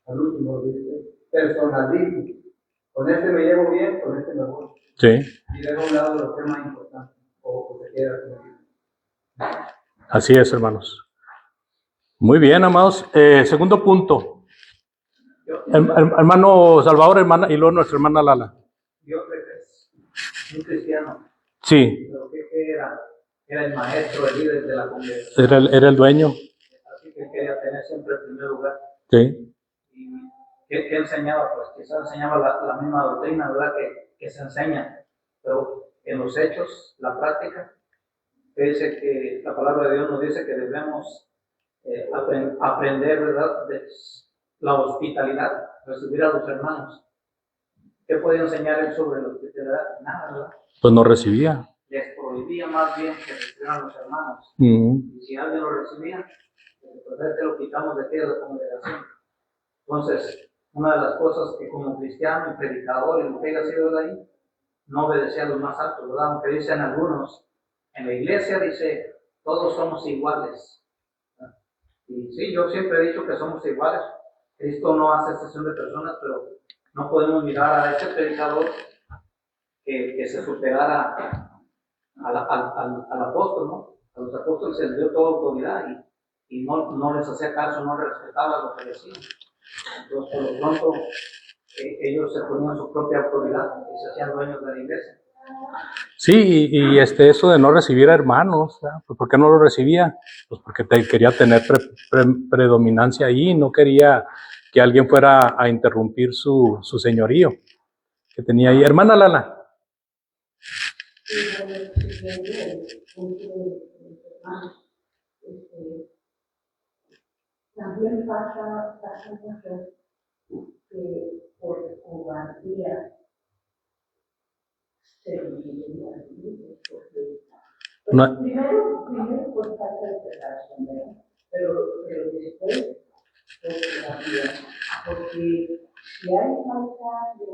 Al último, dice personalismo. Con este me llevo bien, con este me voy. Sí. Y dejo a un lado lo que es más importante, o que se queda con él. Así es, hermanos. Muy bien, amados. Segundo punto. Hermano Salvador, hermana, y luego nuestra hermana Lala. Yo creo que es un cristiano. Sí. Pero que era el maestro, el líder de la congregación. Era el dueño. Así que quería tener siempre el primer lugar. Sí. Y ¿qué enseñaba? Pues quizás enseñaba la misma doctrina, ¿verdad? Que se enseña. Pero en los hechos, la práctica, que dice que la palabra de Dios nos dice que debemos aprender, ¿verdad? De la hospitalidad, recibir a los hermanos. ¿Qué podía enseñar él sobre la hospitalidad? Nada, ¿verdad? Pues no recibía. Les prohibía más bien que recibieran a los hermanos. Y si alguien lo recibía, pues lo quitamos de aquí de la congregación. Entonces, una de las cosas que como cristiano y predicador y lo que haya sido de ahí, no obedecía a los más altos, ¿verdad? Aunque dicen algunos en la iglesia dice, todos somos iguales. Y sí, yo siempre he dicho que somos iguales. Cristo no hace excepción de personas, pero no podemos mirar a este predicador que se superara al apóstol, ¿no? A los apóstoles se les dio toda autoridad y no les hacía caso, no les respetaba lo que decían. Entonces, por lo pronto, ellos se ponían su propia autoridad y se hacían dueños de la iglesia. Sí, y eso de no recibir a hermanos, ¿verdad? Pues ¿por qué no lo recibía? Pues porque quería tener predominancia ahí, no quería que alguien fuera a interrumpir su señorío que tenía ahí. Hermana Lala. También pasa mucho que por cobardía se dividen, No. primero por falta de preparación, ¿verdad? Pero después por cobardía, porque si hay falta de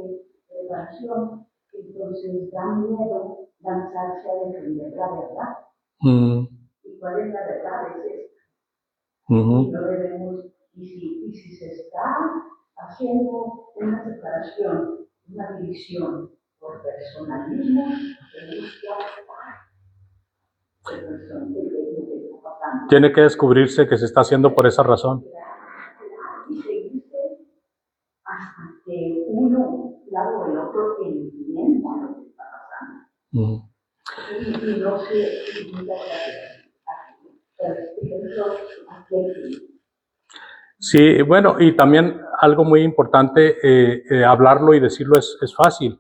preparación, entonces da miedo lanzarse a defender la verdad. ¿Y cuál es la verdad? Es esta. Y no debemos, y si se está haciendo una separación, una división por personalismo, tenemos que aceptar. Tiene que descubrirse que se está haciendo por esa razón. Y seguirse hasta que uno, lado o el otro, entienda lo que está pasando. Y no se limita Sí, bueno, y también algo muy importante, hablarlo y decirlo es fácil,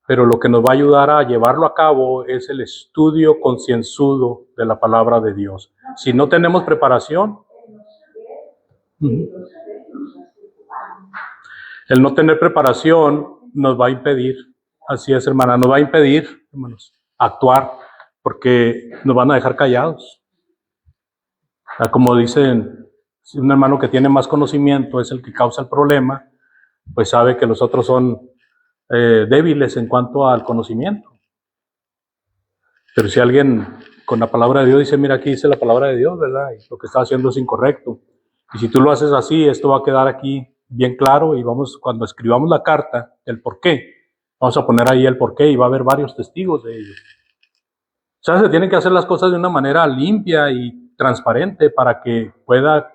pero lo que nos va a ayudar a llevarlo a cabo es el estudio concienzudo de la palabra de Dios. Si no tenemos preparación, el no tener preparación nos va a impedir, así es, hermana, nos va a impedir, hermanos, actuar, porque nos van a dejar callados. Como dicen, si un hermano que tiene más conocimiento es el que causa el problema, pues sabe que los otros son débiles en cuanto al conocimiento. Pero si alguien con la palabra de Dios dice, mira, aquí dice la palabra de Dios, ¿verdad? Y lo que está haciendo es incorrecto. Y si tú lo haces así, esto va a quedar aquí bien claro y cuando escribamos la carta, el por qué, vamos a poner ahí el por qué y va a haber varios testigos de ello. O sea, se tienen que hacer las cosas de una manera limpia y transparente para que pueda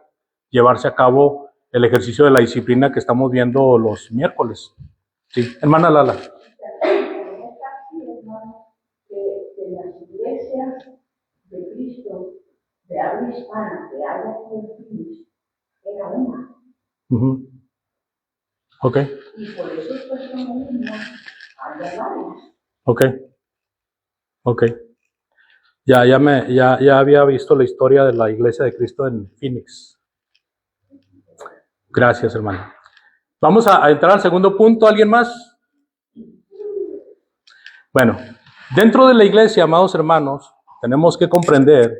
llevarse a cabo el ejercicio de la disciplina que estamos viendo los miércoles. Sí, hermana Lala. Que las iglesias de Cristo, de habla hispana, que hay aquí en Phoenix, era una. Ok. Y por eso es personalismo, hay varios. Ok. Ya había visto la historia de la iglesia de Cristo en Phoenix. Gracias, hermano. Vamos a entrar al segundo punto. ¿Alguien más? Bueno, dentro de la iglesia, amados hermanos, tenemos que comprender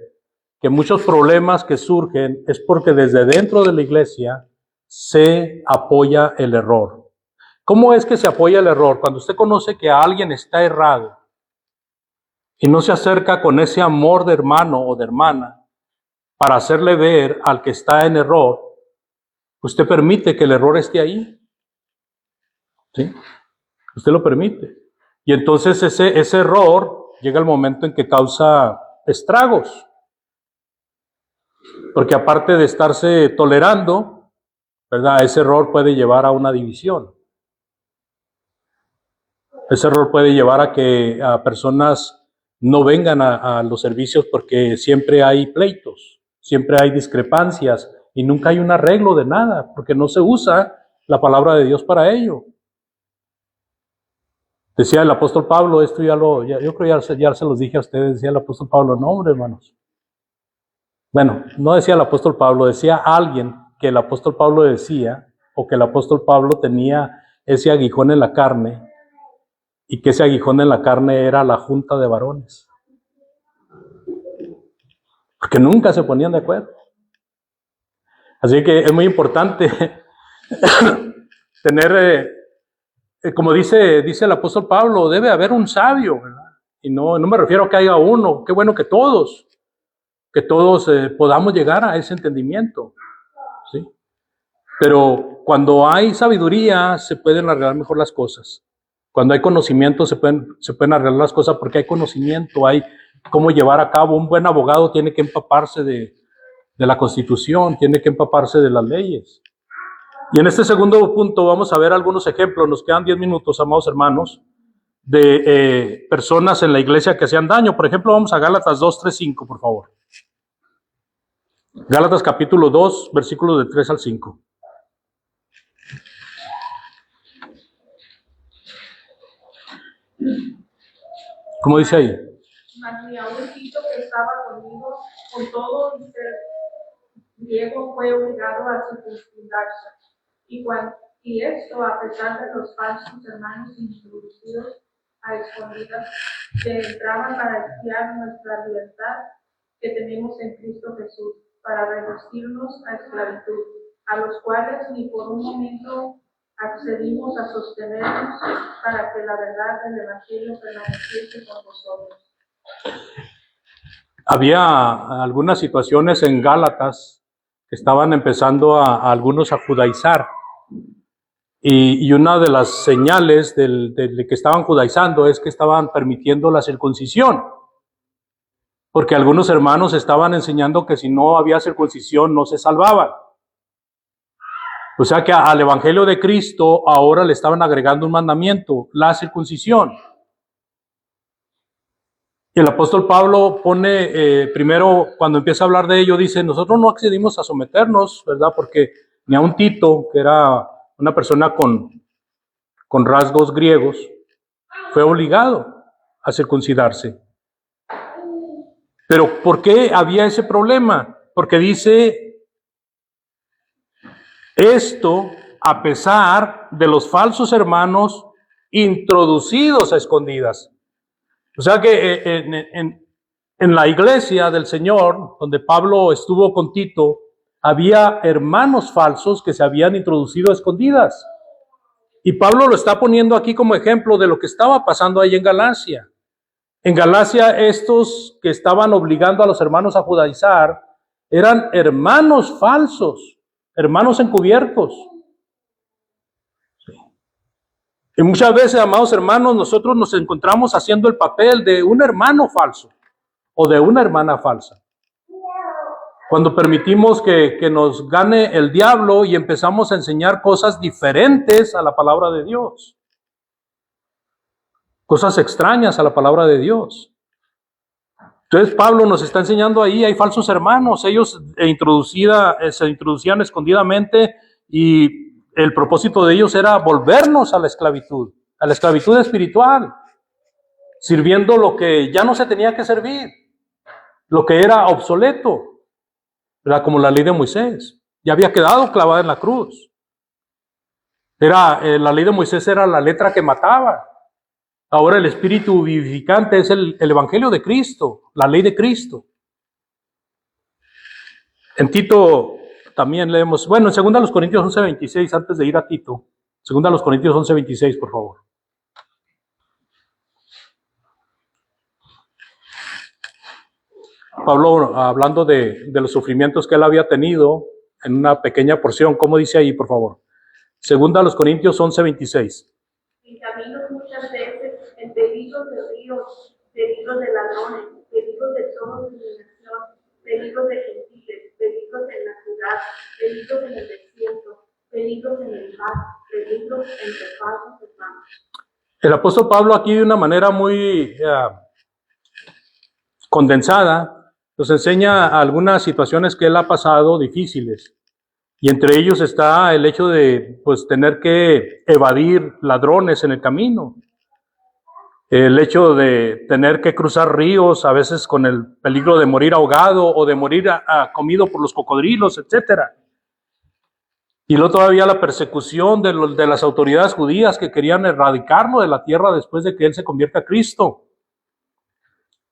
que muchos problemas que surgen es porque desde dentro de la iglesia se apoya el error. ¿Cómo es que se apoya el error? Cuando usted conoce que alguien está errado y no se acerca con ese amor de hermano o de hermana para hacerle ver al que está en error, usted permite que el error esté ahí. ¿Sí? Usted lo permite. Y entonces ese error llega el momento en que causa estragos. Porque aparte de estarse tolerando, ¿verdad? Ese error puede llevar a una división. Ese error puede llevar a que personas no vengan a los servicios porque siempre hay pleitos, siempre hay discrepancias y nunca hay un arreglo de nada, porque no se usa la palabra de Dios para ello. Decía el apóstol Pablo, esto yo creo ya se los dije a ustedes, decía el apóstol Pablo, no hombre hermanos. Bueno, no decía el apóstol Pablo, decía alguien que el apóstol Pablo decía, o que el apóstol Pablo tenía ese aguijón en la carne, y que ese aguijón en la carne era la junta de varones. Porque nunca se ponían de acuerdo. Así que es muy importante tener, como dice el apóstol Pablo, debe haber un sabio, ¿verdad? Y no me refiero a que haya uno, qué bueno que todos podamos llegar a ese entendimiento, ¿sí? Pero cuando hay sabiduría, se pueden arreglar mejor las cosas. Cuando hay conocimiento, se pueden arreglar las cosas porque hay conocimiento, hay cómo llevar a cabo. Un buen abogado tiene que empaparse de la Constitución, tiene que empaparse de las leyes. Y en este segundo punto vamos a ver algunos ejemplos. Nos quedan 10 minutos, amados hermanos, de personas en la iglesia que hacían daño. Por ejemplo, vamos a Gálatas 2, 3, 5, por favor. Gálatas capítulo 2, versículos de 3 al 5. ¿Cómo dice ahí? Mas ni aun Tito, que estaba conmigo, con todo y ser griego, fue obligado a circuncidarse. Y esto, a pesar de los falsos hermanos introducidos a escondidas, que entraban para espiar nuestra libertad que tenemos en Cristo Jesús, para reducirnos a esclavitud, a los cuales ni por un momento accedimos a sostenernos para que la verdad del Evangelio permaneciese con vosotros. Había algunas situaciones en Gálatas que estaban empezando a algunos a judaizar. Y una de las señales de que estaban judaizando es que estaban permitiendo la circuncisión. Porque algunos hermanos estaban enseñando que si no había circuncisión no se salvaban. O sea que al Evangelio de Cristo ahora le estaban agregando un mandamiento, la circuncisión. Y el apóstol Pablo pone, primero, cuando empieza a hablar de ello, dice, nosotros no accedimos a someternos, ¿verdad? Porque ni a un Tito, que era una persona con rasgos griegos, fue obligado a circuncidarse. Pero ¿por qué había ese problema? Porque dice, esto a pesar de los falsos hermanos introducidos a escondidas. O sea que en la iglesia del Señor, donde Pablo estuvo con Tito, había hermanos falsos que se habían introducido a escondidas. Y Pablo lo está poniendo aquí como ejemplo de lo que estaba pasando ahí en Galacia. En Galacia, estos que estaban obligando a los hermanos a judaizar eran hermanos falsos, hermanos encubiertos. Y muchas veces, amados hermanos, nosotros nos encontramos haciendo el papel de un hermano falso o de una hermana falsa. Cuando permitimos que nos gane el diablo y empezamos a enseñar cosas diferentes a la palabra de Dios. Cosas extrañas a la palabra de Dios. Entonces Pablo nos está enseñando ahí, hay falsos hermanos, ellos se introducían escondidamente y el propósito de ellos era volvernos a la esclavitud espiritual, sirviendo lo que ya no se tenía que servir, lo que era obsoleto, era como la ley de Moisés, ya había quedado clavada en la cruz. La ley de Moisés era la letra que mataba. Ahora el espíritu vivificante es el evangelio de Cristo, la ley de Cristo. En Tito también leemos, bueno, en 2 Corintios 11:26, antes de ir a Tito, 2 Corintios 11:26, por favor. Pablo, hablando de los sufrimientos que él había tenido en una pequeña porción, ¿cómo dice ahí, por favor? 2 Corintios 11:26. En caminos muchas veces, en peligros de ríos, peligros de ladrones, peligros de toda discriminación, peligros de gentiles, peligros en la ciudad, peligros en el desierto, peligros en el mar, peligros entre falsos hermanos. El apóstol Pablo aquí de una manera muy condensada nos enseña algunas situaciones que él ha pasado difíciles. Y entre ellos está el hecho de tener que evadir ladrones en el camino. El hecho de tener que cruzar ríos, a veces con el peligro de morir ahogado o de morir comido por los cocodrilos, etc. Y luego todavía la persecución de las autoridades judías que querían erradicarlo de la tierra después de que él se convierta a Cristo.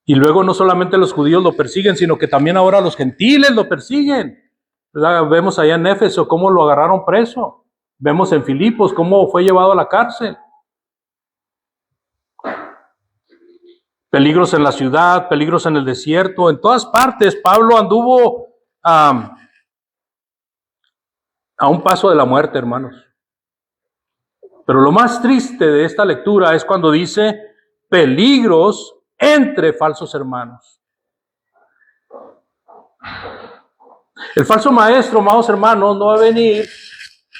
Y luego no solamente los judíos lo persiguen, sino que también ahora los gentiles lo persiguen. Vemos allá en Éfeso cómo lo agarraron preso. Vemos en Filipos cómo fue llevado a la cárcel. peligros en la ciudad, peligros en el desierto, en todas partes. Pablo anduvo a un paso de la muerte, hermanos. Pero lo más triste de esta lectura es cuando dice peligros entre falsos hermanos. El falso maestro, amados hermanos, no va a venir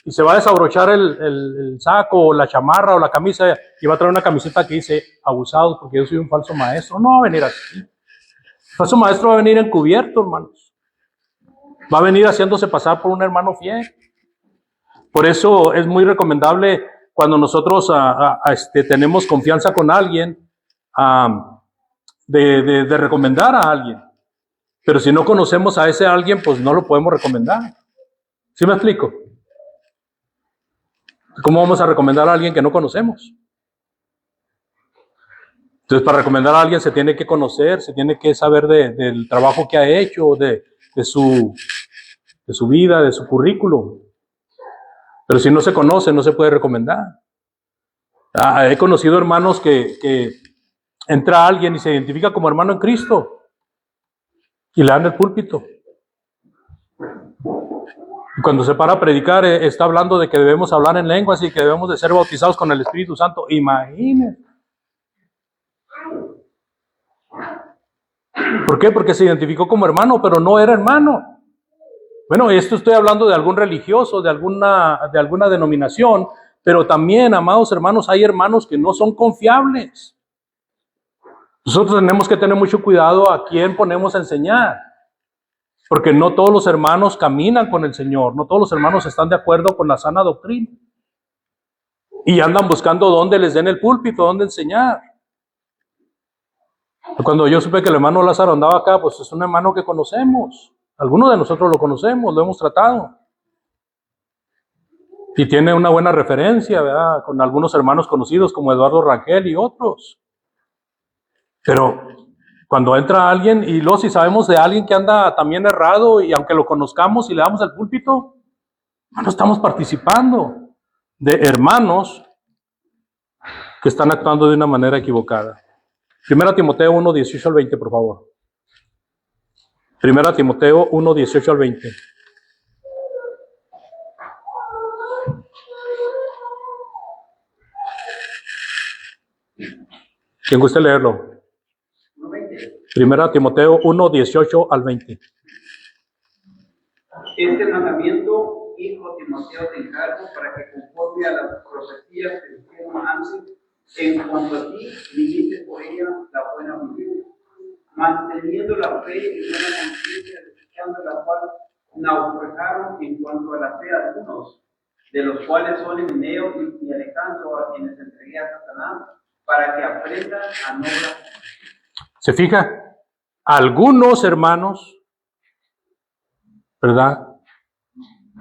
y se va a desabrochar el saco o la chamarra o la camisa y va a traer una camiseta que dice abusados porque yo soy un falso maestro. No va a venir así. El falso maestro va a venir encubierto, hermanos. Va a venir haciéndose pasar por un hermano fiel. Por eso es muy recomendable cuando nosotros tenemos confianza con alguien, de recomendar a alguien. Pero si no conocemos a ese alguien, pues no lo podemos recomendar. ¿Sí me explico? ¿Cómo vamos a recomendar a alguien que no conocemos? Entonces, para recomendar a alguien se tiene que conocer, se tiene que saber del trabajo que ha hecho, de su vida, de su currículum. Pero si no se conoce, no se puede recomendar. He conocido hermanos que entra alguien y se identifica como hermano en Cristo y le dan el púlpito. Y cuando se para a predicar, está hablando de que debemos hablar en lenguas y que debemos de ser bautizados con el Espíritu Santo. Imagínense. ¿Por qué? Porque se identificó como hermano, pero no era hermano. Bueno, esto estoy hablando de algún religioso, de alguna denominación, pero también, amados hermanos, hay hermanos que no son confiables. Nosotros tenemos que tener mucho cuidado a quién ponemos a enseñar, porque no todos los hermanos caminan con el Señor, no todos los hermanos están de acuerdo con la sana doctrina y andan buscando dónde les den el púlpito, dónde enseñar. Cuando yo supe que el hermano Lázaro andaba acá, pues es un hermano que conocemos. Algunos de nosotros lo conocemos, lo hemos tratado. Y tiene una buena referencia, ¿verdad? Con algunos hermanos conocidos como Eduardo Rangel y otros. Pero cuando entra alguien, y luego si sabemos de alguien que anda también errado, y aunque lo conozcamos y le damos el púlpito, no estamos participando de hermanos que están actuando de una manera equivocada. 1 Timoteo 1, 18 al 20, por favor. 1 Timoteo 1, 18 al 20. ¿Quién gusta leerlo? 1 Timoteo 1, 18 al 20. Este mandamiento, hijo Timoteo, te encargo para que conforme a las profecías que dijeron antes, en cuanto a ti, viviste por ella la buena vida, manteniendo la fe y buena conciencia, desechando la cual naufragaron en cuanto a la fe algunos, de los cuales son Emineo y Alejandro, a quienes entregué a Satanás, para que aprendan a no blasfemar. ¿Se fija? Algunos hermanos, ¿verdad?,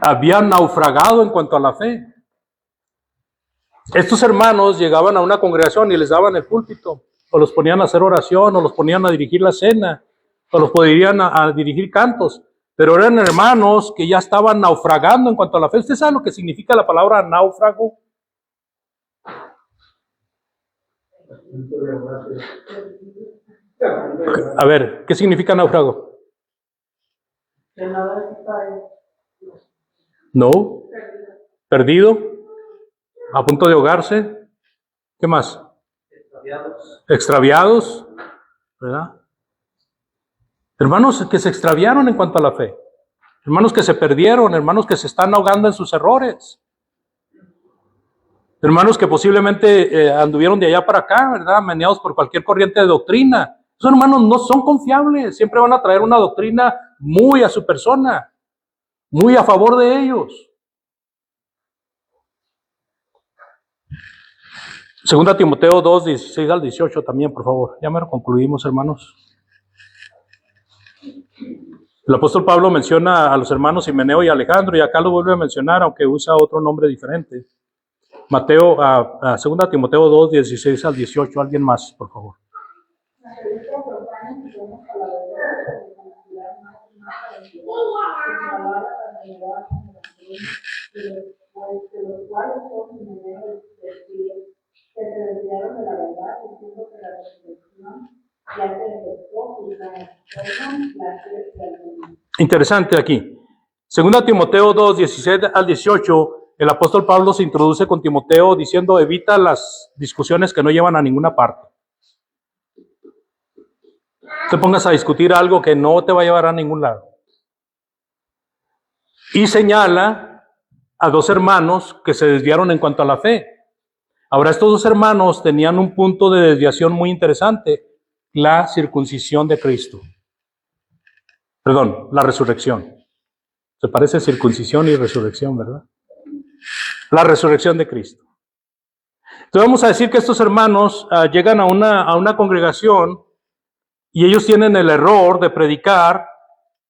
habían naufragado en cuanto a la fe. Estos hermanos llegaban a una congregación y les daban el púlpito, o los ponían a hacer oración, o los ponían a dirigir la cena, o los podrían a dirigir cantos, pero eran hermanos que ya estaban naufragando en cuanto a la fe. ¿Usted sabe lo que significa la palabra náufrago? A ver, ¿qué significa náufrago? No, perdido, a punto de ahogarse. ¿Qué más? Extraviados, ¿verdad? Hermanos que se extraviaron en cuanto a la fe, hermanos que se perdieron, hermanos que se están ahogando en sus errores, hermanos que posiblemente anduvieron de allá para acá, ¿verdad?, meneados por cualquier corriente de doctrina. Esos hermanos no son confiables, siempre van a traer una doctrina muy a su persona, muy a favor de ellos. 2 Timoteo 2, 16 al 18 también, por favor. Ya me lo concluimos, hermanos. El apóstol Pablo menciona a los hermanos Himeneo y Alejandro, y acá lo vuelve a mencionar, aunque usa otro nombre diferente. 2 Timoteo 2, 16 al 18. Alguien más, por favor. Que se desviaron de la verdad, diciendo que la resurrección ya se efectuó y la Interesante aquí. Segunda Timoteo 2, 17 al 18, el apóstol Pablo se introduce con Timoteo diciendo: evita las discusiones que no llevan a ninguna parte. Te pongas a discutir algo que no te va a llevar a ningún lado. Y señala a dos hermanos que se desviaron en cuanto a la fe. Ahora, estos dos hermanos tenían un punto de desviación muy interesante: la circuncisión de Cristo. Perdón, la resurrección. Se parece circuncisión y resurrección, ¿verdad? La resurrección de Cristo. Entonces vamos a decir que estos hermanos llegan a una congregación y ellos tienen el error de predicar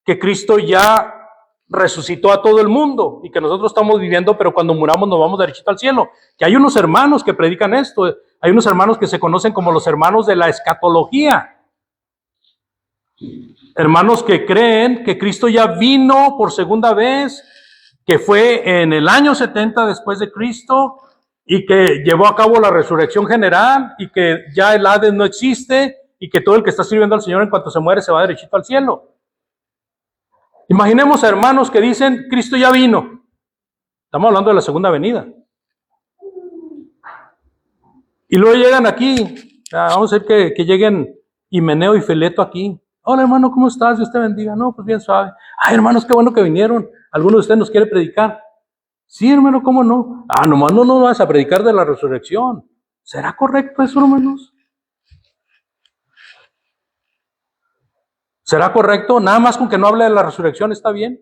que Cristo ya resucitó a todo el mundo y que nosotros estamos viviendo, pero cuando muramos nos vamos derechito al cielo. Que hay unos hermanos que predican esto, hay unos hermanos que se conocen como los hermanos de la escatología. Hermanos que creen que Cristo ya vino por segunda vez, que fue en el año 70 después de Cristo y que llevó a cabo la resurrección general y que ya el Hades no existe y que todo el que está sirviendo al Señor en cuanto se muere se va derechito al cielo. Imaginemos a hermanos que dicen: Cristo ya vino. Estamos hablando de la segunda venida. Y luego llegan aquí, vamos a decir que lleguen Himeneo y Fileto aquí. Hola hermano, ¿cómo estás? Dios te bendiga. No, pues bien suave. Ay hermanos, qué bueno que vinieron. ¿Alguno de ustedes nos quiere predicar? Sí hermano, ¿cómo no? Nomás no vas a predicar de la resurrección. ¿Será correcto eso, hermanos? ¿Será correcto? Nada más con que no hable de la resurrección, ¿está bien?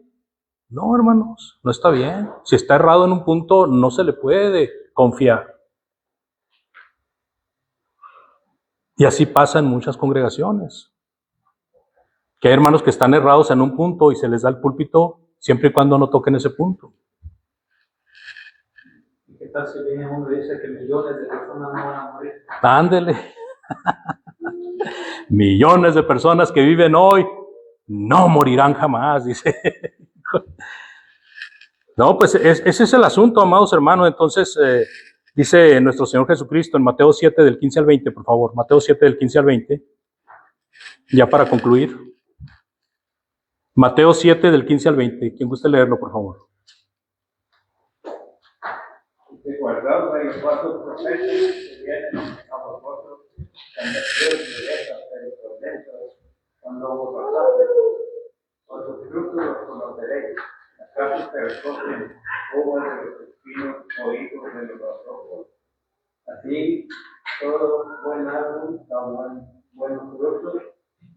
No, hermanos, no está bien. Si está errado en un punto, no se le puede confiar. Y así pasa en muchas congregaciones. Que hay hermanos que están errados en un punto y se les da el púlpito siempre y cuando no toquen ese punto. ¿Qué tal si viene uno y dice que millones de personas no van a morir? Ándele. Millones de personas que viven hoy no morirán jamás, dice. No, pues ese es el asunto, amados hermanos. Entonces, dice nuestro Señor Jesucristo en Mateo 7 del 15 al 20, por favor. Mateo 7 del 15 al 20. Ya para concluir. Mateo 7 del 15 al 20. ¿Quién guste leerlo, por favor? Guardaos de los falsos profetas que vienen a vosotros con deseos de belleza, pero por dentro, cuando os pasaste, por sus frutos los conoceréis. ¿Acaso se recogen uvas de los espinos o higos de los abrojos? Así, todo buen árbol da buenos frutos,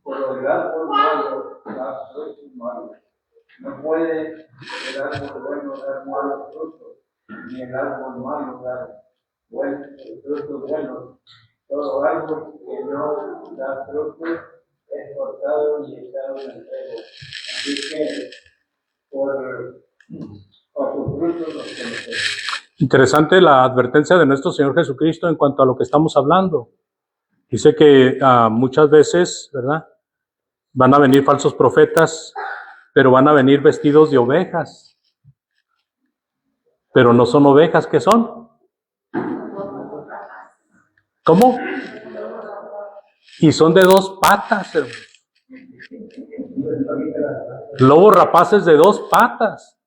pero el árbol malo da frutos malos. No puede el árbol bueno dar malos frutos, ni el árbol malo dar frutos buenos. Todo árbol que no da frutos es cortado y echado en el fuego. Así que por sus frutos los conoceréis. Interesante la advertencia de nuestro Señor Jesucristo en cuanto a lo que estamos hablando. Dice que muchas veces, ¿verdad?, van a venir falsos profetas, pero van a venir vestidos de ovejas. Pero no son ovejas, ¿qué son? ¿Cómo? Y son de dos patas, hermanos. Lobos rapaces de dos patas.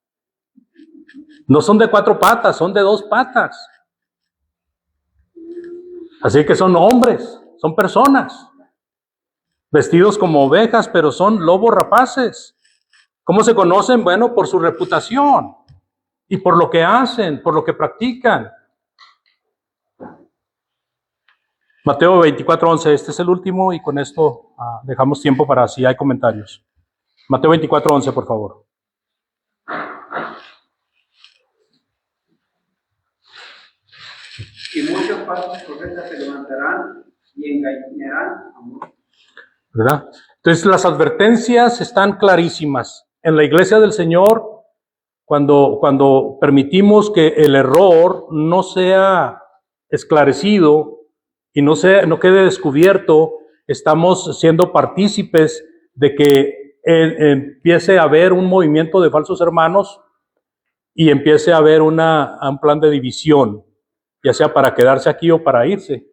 No son de cuatro patas, son de dos patas. Así que son hombres, son personas, vestidos como ovejas, pero son lobos rapaces. ¿Cómo se conocen? Bueno, por su reputación y por lo que hacen, por lo que practican. Mateo 24:11, este es el último y con esto dejamos tiempo para si hay comentarios. Mateo 24:11, por favor. Y muchos falsos profetas se levantarán y engañarán a muchos. ¿Verdad? Entonces las advertencias están clarísimas. En la iglesia del Señor, cuando permitimos que el error no sea esclarecido y no quede descubierto, estamos siendo partícipes de que empiece a haber un movimiento de falsos hermanos y empiece a haber un plan de división, ya sea para quedarse aquí o para irse.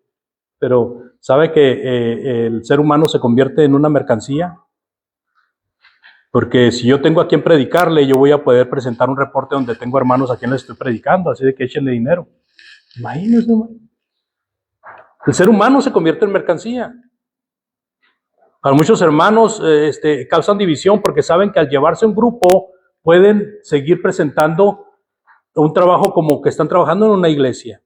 Pero ¿Sabe que el ser humano se convierte en una mercancía? Porque si yo tengo a quien predicarle, yo voy a poder presentar un reporte donde tengo hermanos a quien les estoy predicando, así de que échenle dinero. Imagínense, hermano. El ser humano se convierte en mercancía. Para muchos hermanos causan división porque saben que al llevarse un grupo pueden seguir presentando un trabajo como que están trabajando en una iglesia.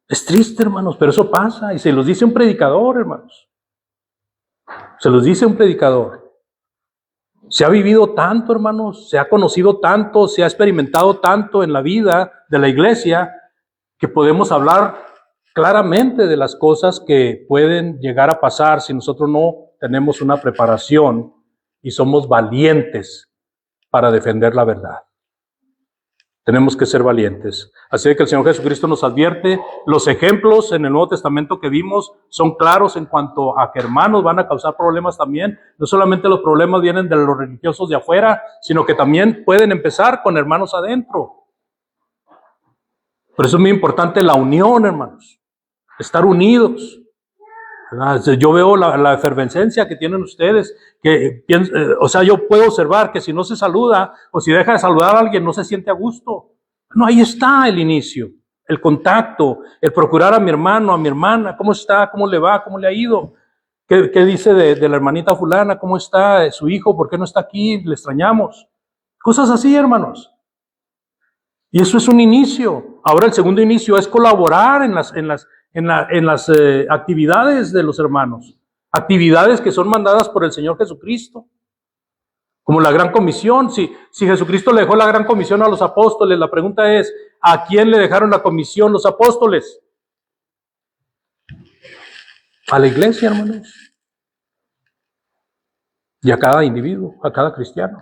Es triste, hermanos, pero eso pasa y se los dice un predicador, hermanos. Se los dice un predicador. Se ha vivido tanto, hermanos, se ha conocido tanto, se ha experimentado tanto en la vida de la iglesia que podemos hablar claramente de las cosas que pueden llegar a pasar si nosotros no tenemos una preparación y somos valientes para defender la verdad. Tenemos que ser valientes. Así que el Señor Jesucristo nos advierte. Los ejemplos en el Nuevo Testamento que vimos son claros en cuanto a que hermanos van a causar problemas también. No solamente los problemas vienen de los religiosos de afuera, sino que también pueden empezar con hermanos adentro. Por eso es muy importante la unión, hermanos. Estar unidos. Yo veo la efervescencia que tienen ustedes, yo puedo observar que si no se saluda o si deja de saludar a alguien no se siente a gusto. No, ahí está el inicio, el contacto, el procurar a mi hermano, a mi hermana, cómo está, cómo le va, cómo le ha ido, qué dice de la hermanita fulana, cómo está su hijo, por qué no está aquí, le extrañamos. Cosas así, hermanos. Y eso es un inicio. Ahora el segundo inicio es colaborar en las actividades de los hermanos, actividades que son mandadas por el Señor Jesucristo, como la Gran Comisión. Si Jesucristo le dejó la Gran Comisión a los apóstoles, la pregunta es, ¿a quién le dejaron la comisión los apóstoles? A la iglesia, hermanos, y a cada individuo, a cada cristiano.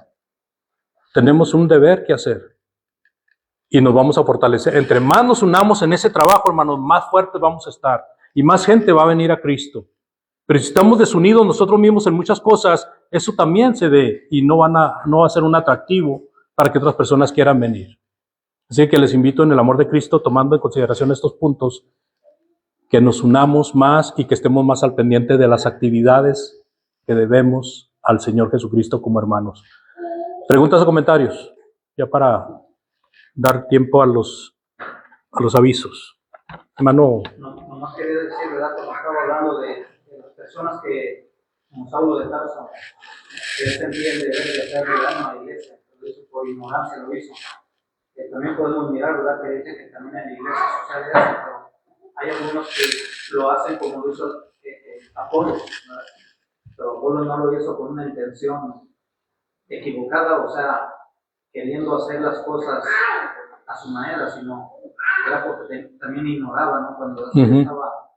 Tenemos un deber que hacer. Y nos vamos a fortalecer. Entre más nos unamos en ese trabajo, hermanos, más fuertes vamos a estar. Y más gente va a venir a Cristo. Pero si estamos desunidos nosotros mismos en muchas cosas, eso también se ve y no va a ser un atractivo para que otras personas quieran venir. Así que les invito en el amor de Cristo, tomando en consideración estos puntos, que nos unamos más y que estemos más al pendiente de las actividades que debemos al Señor Jesucristo como hermanos. ¿Preguntas o comentarios? Ya para dar tiempo a los avisos. Hermano. No más quería decir, ¿verdad? Como estaba hablando de las personas que, como Saulo de Tarso, que sentían de hacer daño a la iglesia, lo hizo por ignorancia, lo hizo. También podemos mirar, ¿verdad? Que dice que también en la iglesia social es eso, pero hay algunos que lo hacen como lo hizo Apolo, ¿verdad? Pero Apolo no lo hizo con una intención equivocada, o sea, queriendo hacer las cosas a su manera, sino era porque también ignoraba, ¿no? Cuando estaba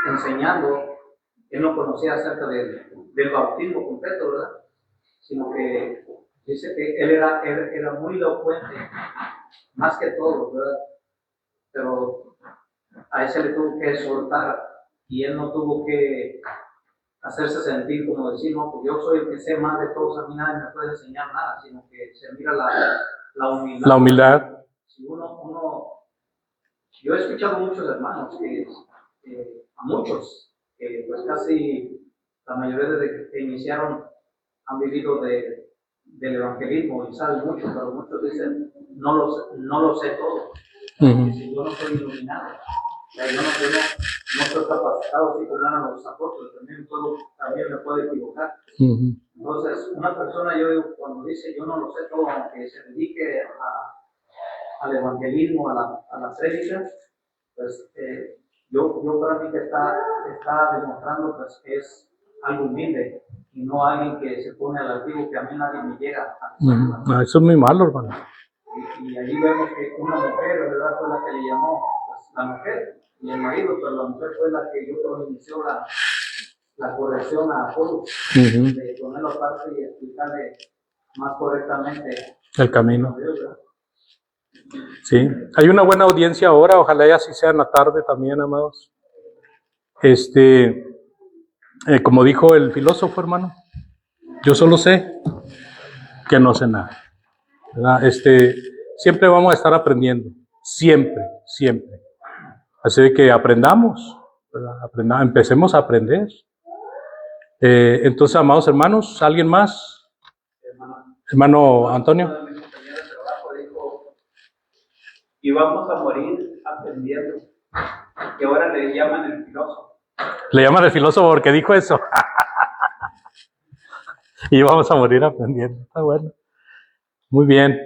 enseñando, él no conocía acerca del bautismo completo, ¿verdad? Sino que dice que él era muy elocuente, más que todo, ¿verdad? Pero a él se le tuvo que exhortar y él no tuvo que hacerse sentir como decir, no, pues yo soy el que sé más de todos, a mí nadie me puede enseñar nada, sino que se mira la humildad. La humildad. Si yo he escuchado muchos hermanos, a muchos, que pues casi la mayoría desde que iniciaron han vivido del evangelismo y saben mucho, pero muchos dicen, no lo sé todo. Si yo no soy iluminado, yo no estoy capacitado así como eran los apóstoles, también me puedo equivocar. Entonces, una persona, yo digo, cuando dice yo no lo sé todo, aunque se dedique al evangelismo, a la prédica, pues yo para mí que está demostrando pues, que es algo humilde y no alguien que se pone al altivo, que a mí nadie me llega a Eso es muy malo, hermano. y allí vemos que una mujer, ¿verdad? Fue la que le llamó, pues, la mujer y el marido, pero la mujer fue la que yo creo inició la corrección a Apolo, de ponerlo aparte y explicarle más correctamente el camino. Sí, hay una buena audiencia ahora, ojalá ya así sea en la tarde también, amados. Como dijo el filósofo, hermano, yo solo sé que no sé nada, ¿verdad? Siempre vamos a estar aprendiendo, siempre. Así de que aprendamos ¿verdad? Empecemos a aprender. Entonces, amados hermanos, ¿alguien más? Hermano Antonio. Uno de mis compañeros de trabajo dijo, y vamos a morir aprendiendo. Y ahora le llaman el filósofo. Le llaman el filósofo porque dijo eso. Y vamos a morir aprendiendo. Está bueno. Muy bien.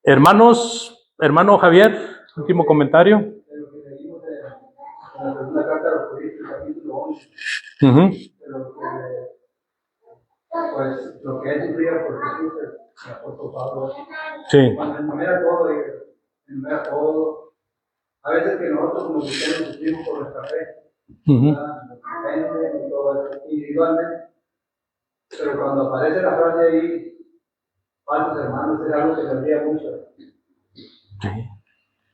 Hermanos, hermano Javier, último comentario. De lo que leímos en la segunda carta de los Corintios, capítulo 11. Ujú. De lo que, pues, lo que él sufría por Jesús, el apóstol Pablo. Sí. Cuando enumera todo, a veces que nosotros como cristianos sufrimos por nuestra fe, Ujú. ¿verdad? Nos ofenden y todo eso, individualmente. Pero cuando aparece la frase ahí, falsos hermanos, es algo que me dolía mucho. Sí.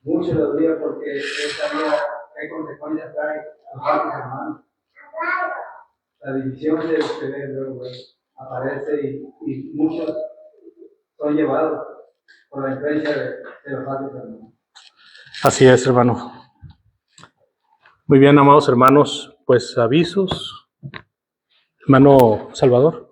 Mucho le dolía porque él sabía qué consecuencias trae los falsos hermanos. La división se ve luego, aparece y muchos son llevados por la influencia de los falsos hermanos. Así es, hermano. Muy bien, amados hermanos, pues avisos. Hermano Salvador.